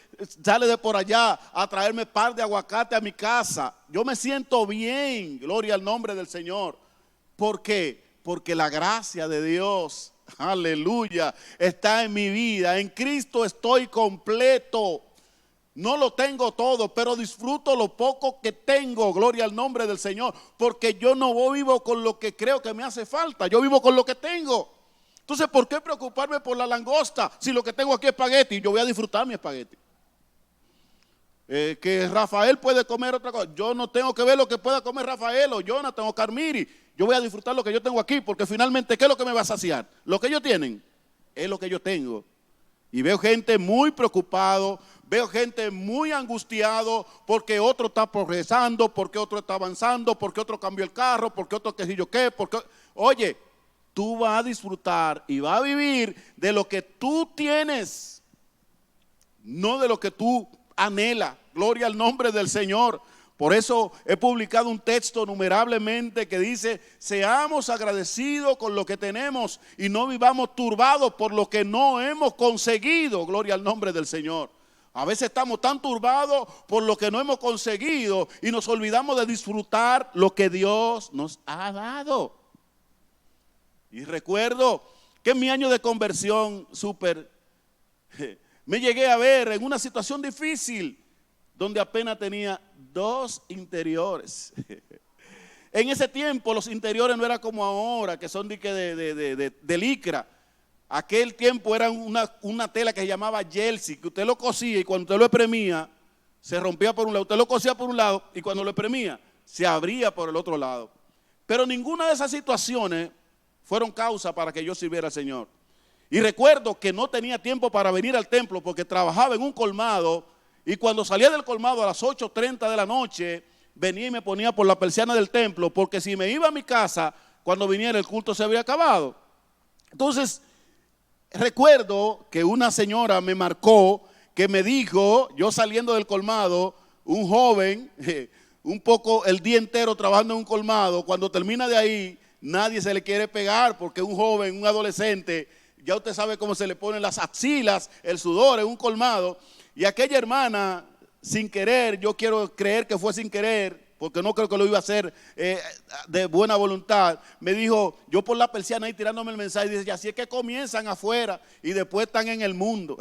sale de por allá a traerme par de aguacate a mi casa. Yo me siento bien, gloria al nombre del Señor. ¿Por qué? Porque la gracia de Dios, aleluya, está en mi vida. En Cristo estoy completo. No lo tengo todo, pero disfruto lo poco que tengo, gloria al nombre del Señor, porque yo no vivo con lo que creo que me hace falta, yo vivo con lo que tengo. Entonces, ¿por qué preocuparme por la langosta si lo que tengo aquí es espagueti? Yo voy a disfrutar mi espagueti. Que Rafael puede comer otra cosa, yo no tengo que ver lo que pueda comer Rafael o Jonathan o Carmiri. Yo voy a disfrutar lo que yo tengo aquí, porque finalmente, ¿qué es lo que me va a saciar? Lo que ellos tienen es lo que yo tengo. Y veo gente muy preocupado, veo gente muy angustiado porque otro está progresando, porque otro está avanzando, porque otro cambió el carro, porque otro qué sé yo qué. Oye, tú vas a disfrutar y vas a vivir de lo que tú tienes, no de lo que tú anhelas. Gloria al nombre del Señor. Por eso he publicado un texto numerablemente que dice, seamos agradecidos con lo que tenemos y no vivamos turbados por lo que no hemos conseguido. Gloria al nombre del Señor. A veces estamos tan turbados por lo que no hemos conseguido y nos olvidamos de disfrutar lo que Dios nos ha dado. Y recuerdo que en mi año de conversión me llegué a ver en una situación difícil donde apenas tenía 2 interiores. En ese tiempo los interiores no eran como ahora, que son de licra. Aquel tiempo era una tela que se llamaba jersey, que usted lo cosía y cuando usted lo exprimía, se rompía por un lado. Usted lo cosía por un lado y cuando lo exprimía, se abría por el otro lado. Pero ninguna de esas situaciones fueron causa para que yo sirviera al Señor. Y recuerdo que no tenía tiempo para venir al templo porque trabajaba en un colmado. Y cuando salía del colmado a las 8:30 de la noche, venía y me ponía por la persiana del templo, porque si me iba a mi casa, cuando viniera el culto se había acabado. Entonces, recuerdo que una señora me marcó, que me dijo, yo saliendo del colmado, un joven, un poco el día entero trabajando en un colmado, cuando termina de ahí, nadie se le quiere pegar, porque un joven, un adolescente, ya usted sabe cómo se le ponen las axilas, el sudor en un colmado. Y aquella hermana, sin querer, yo quiero creer que fue sin querer, porque no creo que lo iba a hacer de buena voluntad, me dijo, yo por la persiana ahí tirándome el mensaje, y dice, así es que comienzan afuera y después están en el mundo.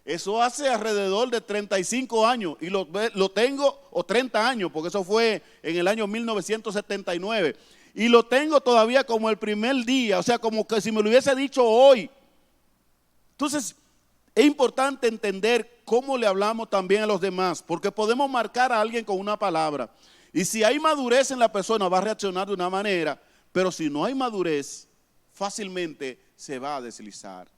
Eso hace alrededor de 35 años y lo tengo, o 30 años, porque eso fue en el año 1979. Y lo tengo todavía como el primer día, o sea, como que si me lo hubiese dicho hoy. Entonces, es importante entender cómo le hablamos también a los demás, porque podemos marcar a alguien con una palabra. Y si hay madurez en la persona, va a reaccionar de una manera, pero si no hay madurez, fácilmente se va a deslizar.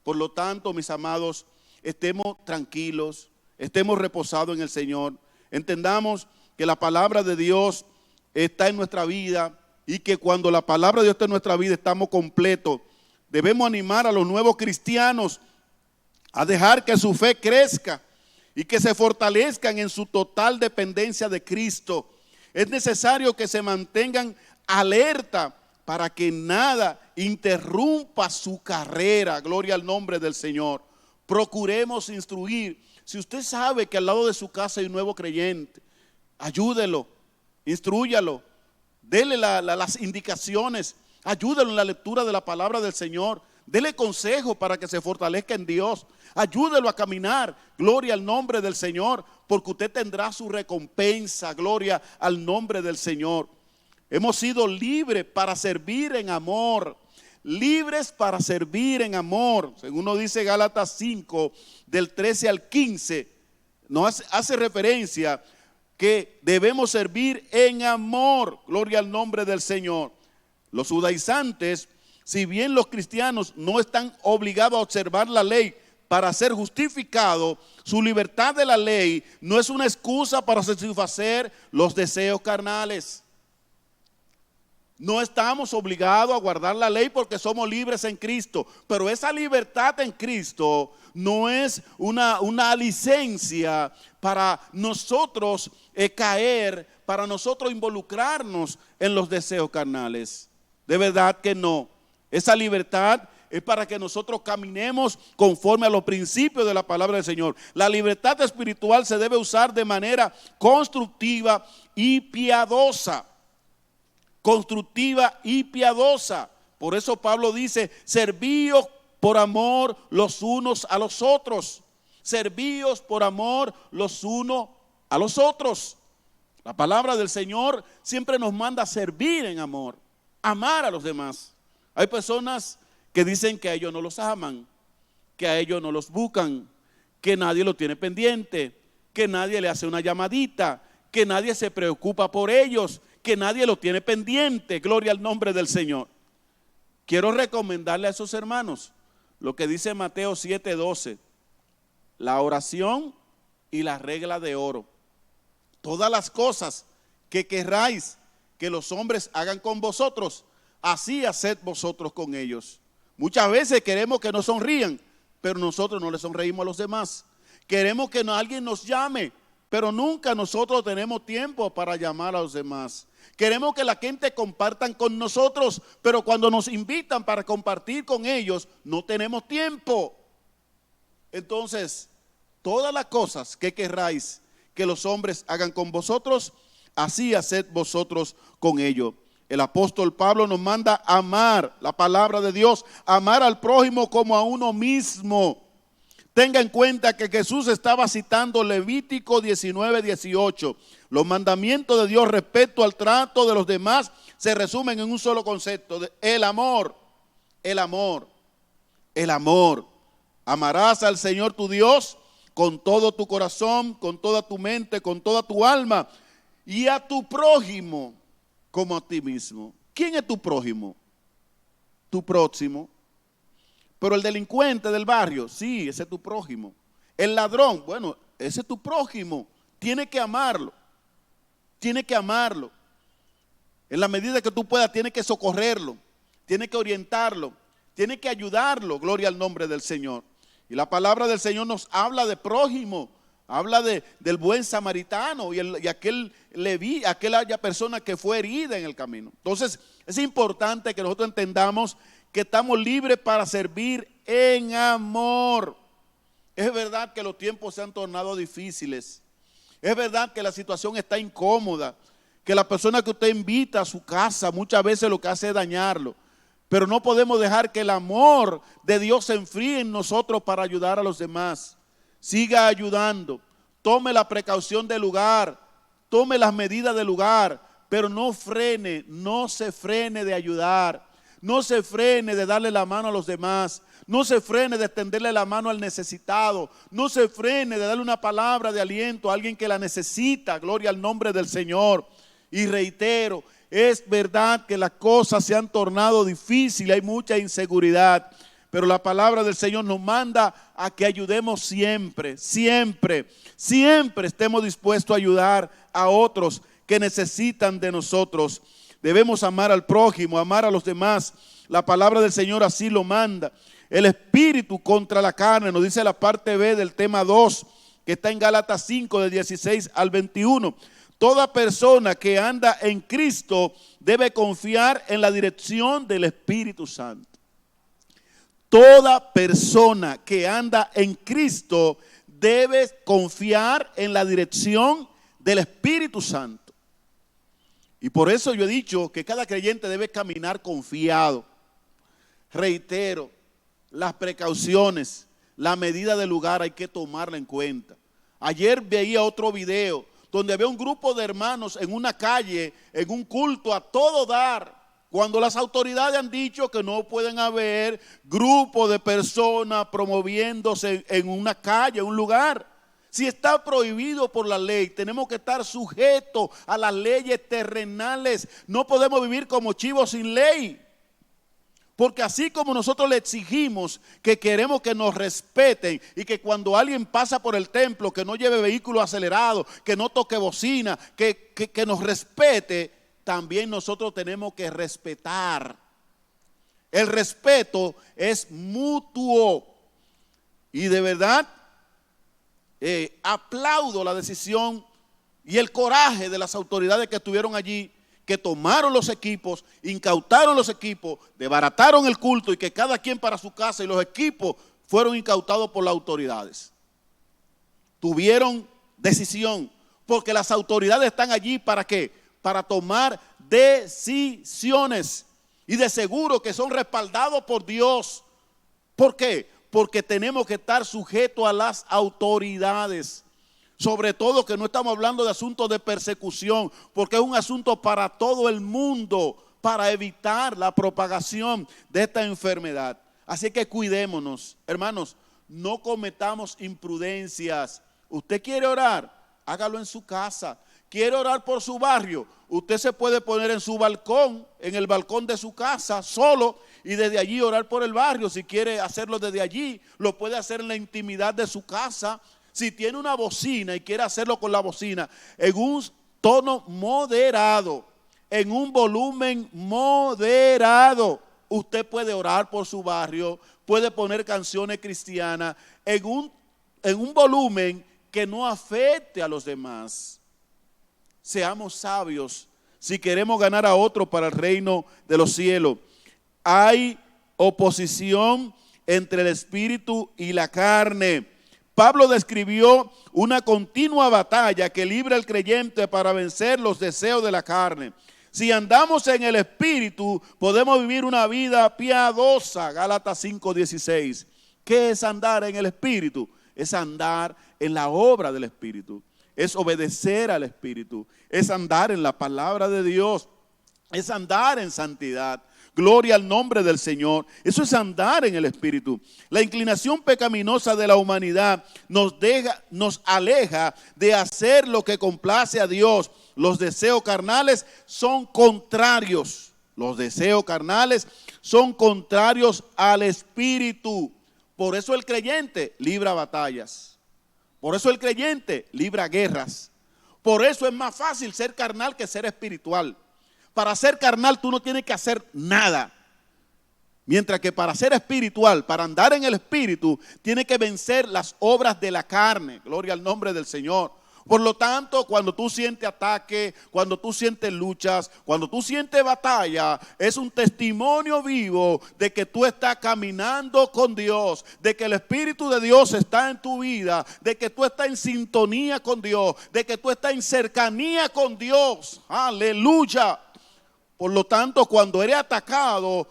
Por lo tanto, mis amados, estemos tranquilos, estemos reposados en el Señor, entendamos que la palabra de Dios está en nuestra vida y que cuando la palabra de Dios está en nuestra vida estamos completos. Debemos animar a los nuevos cristianos a dejar que su fe crezca y que se fortalezcan en su total dependencia de Cristo. Es necesario que se mantengan alerta para que nada interrumpa su carrera. Gloria al nombre del Señor. Procuremos instruir. Si usted sabe que al lado de su casa hay un nuevo creyente, ayúdelo, instrúyalo, dele las indicaciones, ayúdelo en la lectura de la palabra del Señor, dele consejo para que se fortalezca en Dios, ayúdelo a caminar, gloria al nombre del Señor, porque usted tendrá su recompensa, gloria al nombre del Señor. Hemos sido libres para servir en amor. Libres para servir en amor, según nos dice Gálatas 5, del 13 al 15, nos hace referencia que debemos servir en amor, gloria al nombre del Señor. Los judaizantes, si bien los cristianos no están obligados a observar la ley para ser justificados, su libertad de la ley no es una excusa para satisfacer los deseos carnales. No estamos obligados a guardar la ley porque somos libres en Cristo, pero esa libertad en Cristo no es una licencia para nosotros caer, para nosotros involucrarnos en los deseos carnales. De verdad que no. Esa libertad es para que nosotros caminemos conforme a los principios de la palabra del Señor. La libertad espiritual se debe usar de manera constructiva y piadosa. Constructiva y piadosa. Por eso Pablo dice, servíos por amor los unos a los otros. Servíos por amor los unos a los otros. La palabra del Señor siempre nos manda a servir en amor, amar a los demás. Hay personas que dicen que a ellos no los aman, que a ellos no los buscan, que nadie lo tiene pendiente, que nadie le hace una llamadita, que nadie se preocupa por ellos, que nadie lo tiene pendiente. Gloria al nombre del Señor. Quiero recomendarle a esos hermanos lo que dice Mateo 7:12, la oración y la regla de oro. Todas las cosas que querráis que los hombres hagan con vosotros, así haced vosotros con ellos. Muchas veces queremos que nos sonrían, pero nosotros no le sonreímos a los demás. Queremos que alguien nos llame, pero nunca nosotros tenemos tiempo para llamar a los demás. Queremos que la gente compartan con nosotros, pero cuando nos invitan para compartir con ellos, no tenemos tiempo. Entonces, todas las cosas que querráis que los hombres hagan con vosotros, así haced vosotros con ellos. El apóstol Pablo nos manda a amar, la palabra de Dios, amar al prójimo como a uno mismo. Tenga en cuenta que Jesús estaba citando Levítico 19:18. Los mandamientos de Dios respecto al trato de los demás se resumen en un solo concepto: el amor, el amor, el amor. Amarás al Señor tu Dios con todo tu corazón, con toda tu mente, con toda tu alma, y a tu prójimo como a ti mismo. ¿Quién es tu prójimo? Tu próximo. Pero el delincuente del barrio, sí, ese es tu prójimo. El ladrón, bueno, ese es tu prójimo. Tienes que amarlo. Tienes que amarlo. En la medida que tú puedas, tienes que socorrerlo. Tienes que orientarlo. Tienes que ayudarlo. Gloria al nombre del Señor. Y la palabra del Señor nos habla de prójimo. Habla del buen samaritano y aquel leví, aquella persona que fue herida en el camino. Entonces, es importante que nosotros entendamos que estamos libres para servir en amor. Es verdad que los tiempos se han tornado difíciles Es verdad que la situación está incómoda, que la persona que usted invita a su casa muchas veces lo que hace es dañarlo. Pero no podemos dejar que el amor de Dios se enfríe en nosotros para ayudar a los demás. Siga ayudando, tome la precaución del lugar, tome las medidas del lugar, pero no frene, no se frene de ayudar, no se frene de darle la mano a los demás, no se frene de extenderle la mano al necesitado, no se frene de darle una palabra de aliento a alguien que la necesita. Gloria al nombre del Señor. Y reitero, es verdad que las cosas se han tornado difíciles, hay mucha inseguridad, pero la palabra del Señor nos manda a que ayudemos siempre, siempre, siempre estemos dispuestos a ayudar a otros que necesitan de nosotros. Debemos amar al prójimo, amar a los demás. La palabra del Señor así lo manda. El espíritu contra la carne, nos dice la parte B del tema 2, que está en Gálatas 5, del 16 al 21. Toda persona que anda en Cristo debe confiar en la dirección del Espíritu Santo. Toda persona que anda en Cristo debe confiar en la dirección del Espíritu Santo. Y por eso yo he dicho que cada creyente debe caminar confiado. Reitero, las precauciones, la medida del lugar hay que tomarla en cuenta. Ayer veía otro video donde había un grupo de hermanos en una calle, en un culto a todo dar, cuando las autoridades han dicho que no pueden haber grupos de personas promoviéndose en una calle, en un lugar. Si está prohibido por la ley, tenemos que estar sujetos a las leyes terrenales. No podemos vivir como chivos sin ley. Porque así como nosotros le exigimos que queremos que nos respeten y que cuando alguien pasa por el templo, que no lleve vehículo acelerado, que no toque bocina, que nos respete, también nosotros tenemos que respetar. El respeto es mutuo. Y de verdad, aplaudo la decisión y el coraje de las autoridades que estuvieron allí, que tomaron los equipos, incautaron los equipos, desbarataron el culto y que cada quien para su casa y los equipos fueron incautados por las autoridades. Tuvieron decisión, porque las autoridades están allí ¿para qué? Para tomar decisiones y de seguro que son respaldados por Dios. ¿Por qué? Porque tenemos que estar sujetos a las autoridades. Sobre todo que no estamos hablando de asuntos de persecución, porque es un asunto para todo el mundo, para evitar la propagación de esta enfermedad. Así que cuidémonos, hermanos, no cometamos imprudencias. Usted quiere orar, hágalo en su casa. Quiere orar por su barrio, usted se puede poner en su balcón, en el balcón de su casa, solo, y desde allí orar por el barrio. Si quiere hacerlo desde allí, lo puede hacer en la intimidad de su casa. Si tiene una bocina y quiere hacerlo con la bocina en un tono moderado, en un volumen moderado, usted puede orar por su barrio, puede poner canciones cristianas en un volumen que no afecte a los demás. Seamos sabios si queremos ganar a otro para el reino de los cielos. Hay oposición entre el espíritu y la carne. Pablo describió una continua batalla que libra el creyente para vencer los deseos de la carne. Si andamos en el espíritu, podemos vivir una vida piadosa. Gálatas 5:16. ¿Qué es andar en el espíritu? Es andar en la obra del espíritu. Es obedecer al espíritu. Es andar en la palabra de Dios. Es andar en santidad. Gloria al nombre del Señor. Eso es andar en el espíritu. La inclinación pecaminosa de la humanidad nos aleja de hacer lo que complace a Dios. Los deseos carnales son contrarios. Los deseos carnales son contrarios al espíritu. Por eso el creyente libra batallas. Por eso el creyente libra guerras. Por eso es más fácil ser carnal que ser espiritual. Para ser carnal tú no tienes que hacer nada. Mientras que para ser espiritual, para andar en el espíritu, tiene que vencer las obras de la carne. Gloria al nombre del Señor. Por lo tanto, cuando tú sientes ataque, cuando tú sientes luchas, cuando tú sientes batalla, es un testimonio vivo de que tú estás caminando con Dios, de que el Espíritu de Dios está en tu vida, de que tú estás en sintonía con Dios, de que tú estás en cercanía con Dios. Aleluya. Por lo tanto, cuando eres atacado,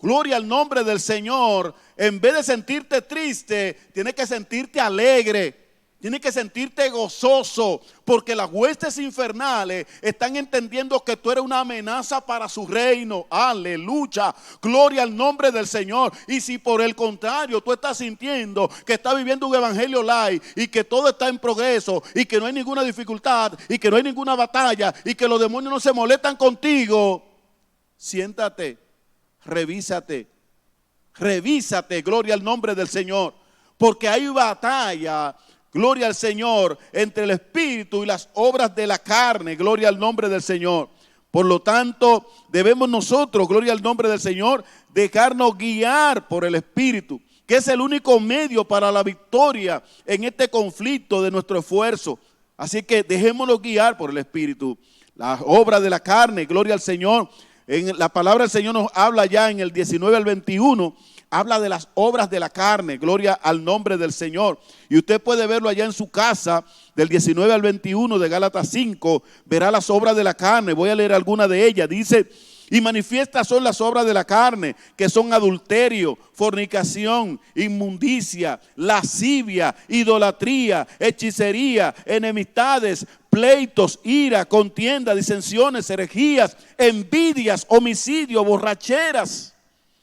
gloria al nombre del Señor, en vez de sentirte triste, tienes que sentirte alegre. Tienes que sentirte gozoso, porque las huestes infernales están entendiendo que tú eres una amenaza para su reino. Aleluya, gloria al nombre del Señor. Y si por el contrario tú estás sintiendo que estás viviendo un evangelio light y que todo está en progreso y que no hay ninguna dificultad y que no hay ninguna batalla y que los demonios no se molestan contigo, siéntate, revísate, gloria al nombre del Señor, porque hay batalla. Gloria al Señor, entre el espíritu y las obras de la carne. Gloria al nombre del Señor. Por lo tanto, debemos nosotros, gloria al nombre del Señor, dejarnos guiar por el espíritu, que es el único medio para la victoria en este conflicto de nuestro esfuerzo. Así que dejémonos guiar por el espíritu. Las obras de la carne, gloria al Señor. En la palabra del Señor nos habla ya en el 19 al 21. Habla de las obras de la carne, gloria al nombre del Señor. Y usted puede verlo allá en su casa, del 19 al 21 de Gálatas 5, verá las obras de la carne. Voy a leer algunas de ellas. Dice, y manifiestas son las obras de la carne, que son adulterio, fornicación, inmundicia, lascivia, idolatría, hechicería, enemistades, pleitos, ira, contienda, disensiones, herejías, envidias, homicidio, borracheras,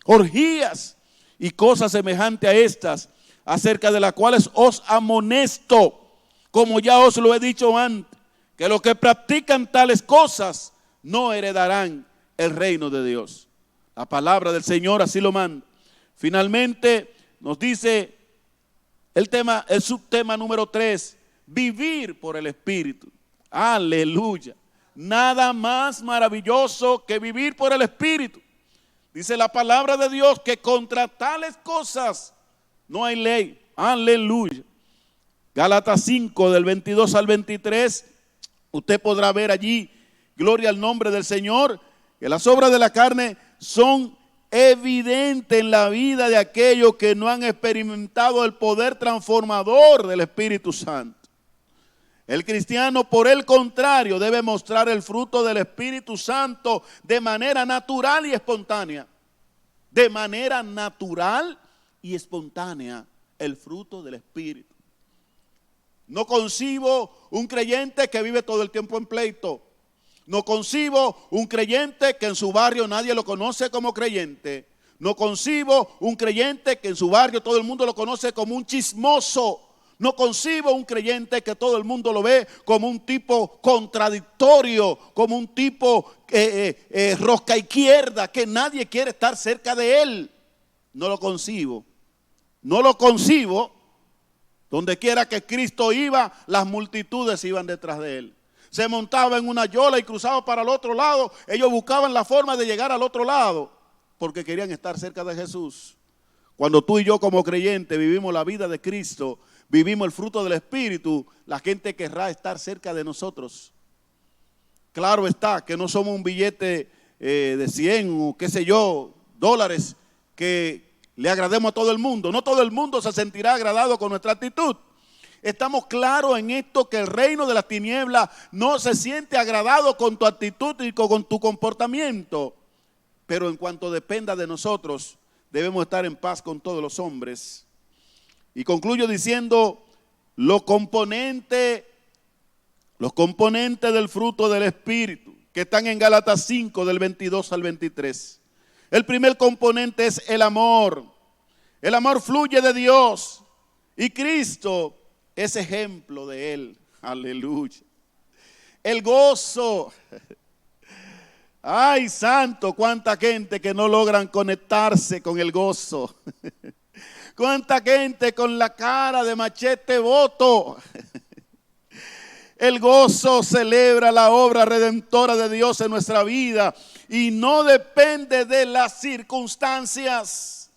orgías y cosas semejantes a estas, acerca de las cuales os amonesto, como ya os lo he dicho antes, que los que practican tales cosas no heredarán el reino de Dios. La palabra del Señor así lo manda. Finalmente nos dice el subtema número 3, vivir por el Espíritu. Aleluya. Nada más maravilloso que vivir por el Espíritu. Dice la palabra de Dios que contra tales cosas no hay ley. Aleluya. Gálatas 5 del 22 al 23. Usted podrá ver allí, gloria al nombre del Señor, que las obras de la carne son evidentes en la vida de aquellos que no han experimentado el poder transformador del Espíritu Santo. El cristiano, por el contrario, debe mostrar el fruto del Espíritu Santo de manera natural y espontánea. De manera natural y espontánea, el fruto del Espíritu. No concibo un creyente que vive todo el tiempo en pleito. No concibo un creyente que en su barrio nadie lo conoce como creyente. No concibo un creyente que en su barrio todo el mundo lo conoce como un chismoso. No concibo un creyente que todo el mundo lo ve como un tipo contradictorio, como un tipo rosca izquierda, que nadie quiere estar cerca de él. No lo concibo. No lo concibo. Donde quiera que Cristo iba, las multitudes iban detrás de él. Se montaba en una yola y cruzaba para el otro lado. Ellos buscaban la forma de llegar al otro lado porque querían estar cerca de Jesús. Cuando tú y yo como creyentes vivimos la vida de Cristo, vivimos el fruto del Espíritu, la gente querrá estar cerca de nosotros. Claro está que no somos un billete de 100 o qué sé yo, dólares que le agrademos a todo el mundo. No todo el mundo se sentirá agradado con nuestra actitud. Estamos claros en esto, que el reino de las tinieblas no se siente agradado con tu actitud y con tu comportamiento. Pero en cuanto dependa de nosotros, debemos estar en paz con todos los hombres. Y concluyo diciendo los componentes del fruto del Espíritu, que están en Gálatas 5 del 22 al 23. El primer componente es el amor. El amor fluye de Dios y Cristo es ejemplo de él. Aleluya. El gozo. Ay, santo, cuánta gente que no logran conectarse con el gozo. Cuánta gente con la cara de machete boto. El gozo celebra la obra redentora de Dios en nuestra vida y no depende de las circunstancias.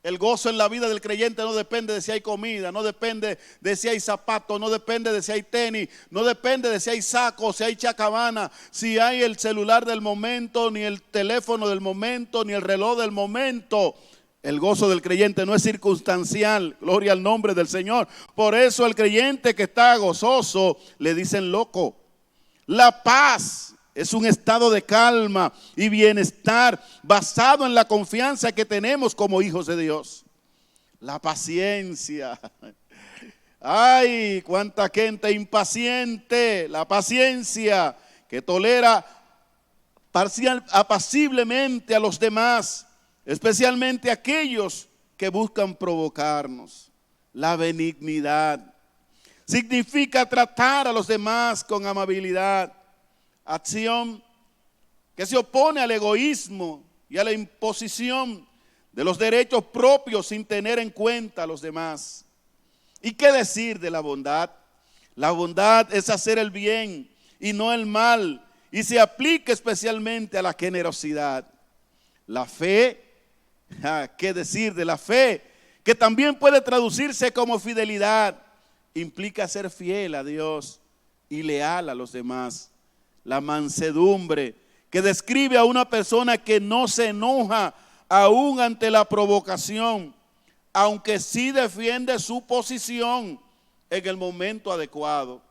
El gozo en la vida del creyente no depende de si hay comida, no depende de si hay zapatos, no depende de si hay tenis, no depende de si hay saco, si hay chacabana, si hay el celular del momento, ni el teléfono del momento, ni el reloj del momento. El gozo del creyente no es circunstancial, gloria al nombre del Señor. Por eso el creyente que está gozoso le dicen loco. La paz es un estado de calma y bienestar basado en la confianza que tenemos como hijos de Dios. La paciencia. Ay, cuánta gente impaciente. La paciencia que tolera apaciblemente a los demás, especialmente aquellos que buscan provocarnos. La benignidad significa tratar a los demás con amabilidad. Acción que se opone al egoísmo y a la imposición de los derechos propios sin tener en cuenta a los demás. ¿Y qué decir de la bondad? La bondad es hacer el bien y no el mal, y se aplica especialmente a la generosidad. La fe, ¿qué decir de la fe? Que también puede traducirse como fidelidad. Implica ser fiel a Dios y leal a los demás. La mansedumbre, que describe a una persona que no se enoja aún ante la provocación, aunque sí defiende su posición en el momento adecuado.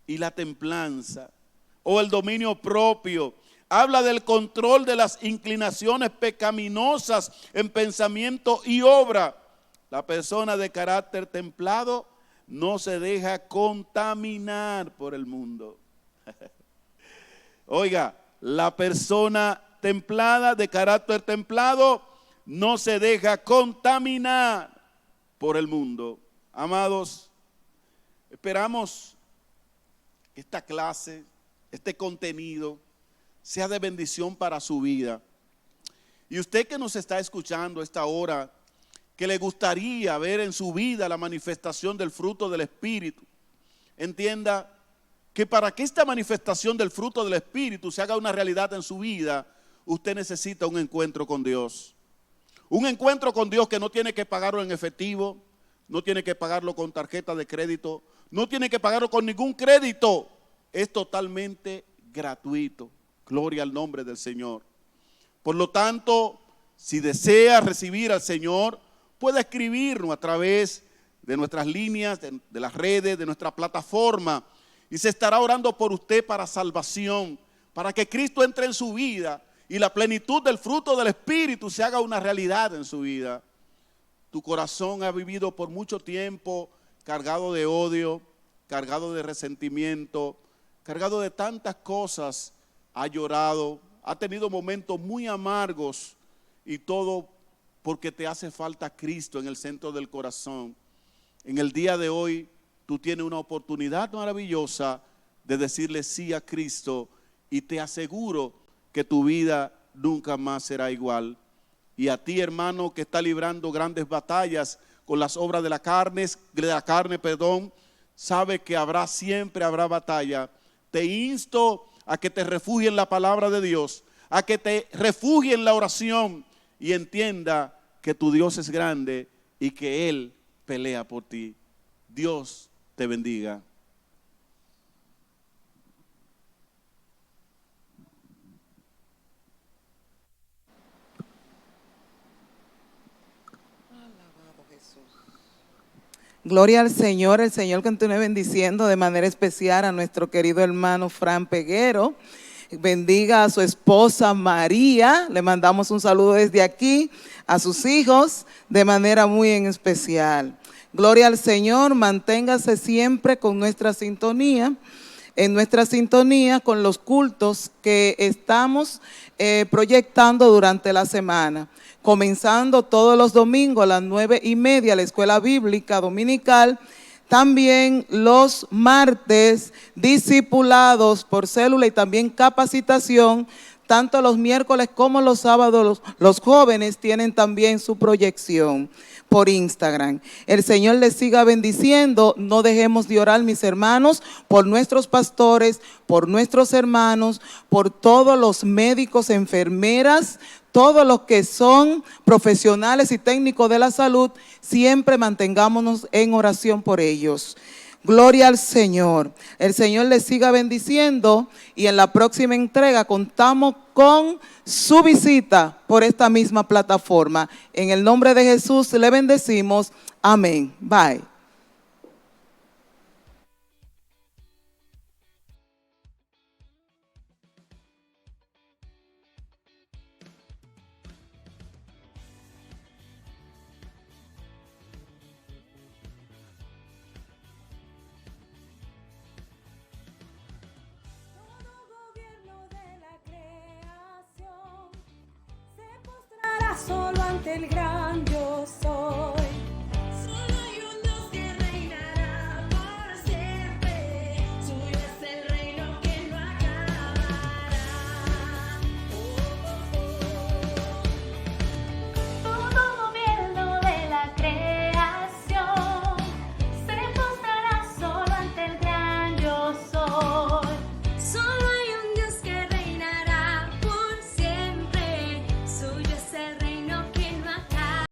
Y la templanza o el dominio propio habla del control de las inclinaciones pecaminosas en pensamiento y obra. La persona de carácter templado no se deja contaminar por el mundo. Oiga, la persona templada, de carácter templado, no se deja contaminar por el mundo. Amados, esperamos que esta clase, este contenido, sea de bendición para su vida. Y usted que nos está escuchando a esta hora, que le gustaría ver en su vida la manifestación del fruto del Espíritu, entienda que para que esta manifestación del fruto del Espíritu se haga una realidad en su vida, usted necesita un encuentro con Dios. Un encuentro con Dios que no tiene que pagarlo en efectivo, no tiene que pagarlo con tarjeta de crédito, no tiene que pagarlo con ningún crédito. Es totalmente gratuito. Gloria al nombre del Señor. Por lo tanto, si desea recibir al Señor, puede escribirnos a través de nuestras líneas, de las redes, de nuestra plataforma. Y se estará orando por usted para salvación, para que Cristo entre en su vida y la plenitud del fruto del Espíritu se haga una realidad en su vida. Tu corazón ha vivido por mucho tiempo cargado de odio, cargado de resentimiento, cargado de tantas cosas. Ha llorado, ha tenido momentos muy amargos y todo porque te hace falta Cristo en el centro del corazón. En el día de hoy tú tienes una oportunidad maravillosa de decirle sí a Cristo y te aseguro que tu vida nunca más será igual. Y a ti, hermano, que está librando grandes batallas con las obras de la carne, sabe que siempre habrá batalla. Te insto a que te refugie en la palabra de Dios, a que te refugie en la oración y entienda que tu Dios es grande y que Él pelea por ti. Dios te bendiga. Gloria al Señor, el Señor continúe bendiciendo de manera especial a nuestro querido hermano Fran Peguero. Bendiga a su esposa María, le mandamos un saludo desde aquí, a sus hijos de manera muy en especial. Gloria al Señor, manténgase siempre con nuestra sintonía, en nuestra sintonía con los cultos que estamos proyectando durante la semana. Comenzando todos los domingos a las 9:30 la escuela bíblica dominical. También los martes discipulados por célula y también capacitación tanto los miércoles como los sábados los jóvenes tienen también su proyección por Instagram. El Señor les siga bendiciendo. No dejemos de orar, mis hermanos, por nuestros pastores, por nuestros hermanos, por todos los médicos, enfermeras, todos los que son profesionales y técnicos de la salud. Siempre mantengámonos en oración por ellos. Gloria al Señor. El Señor les siga bendiciendo y en la próxima entrega contamos con su visita por esta misma plataforma. En el nombre de Jesús le bendecimos. Amén. Bye. Solo ante el grande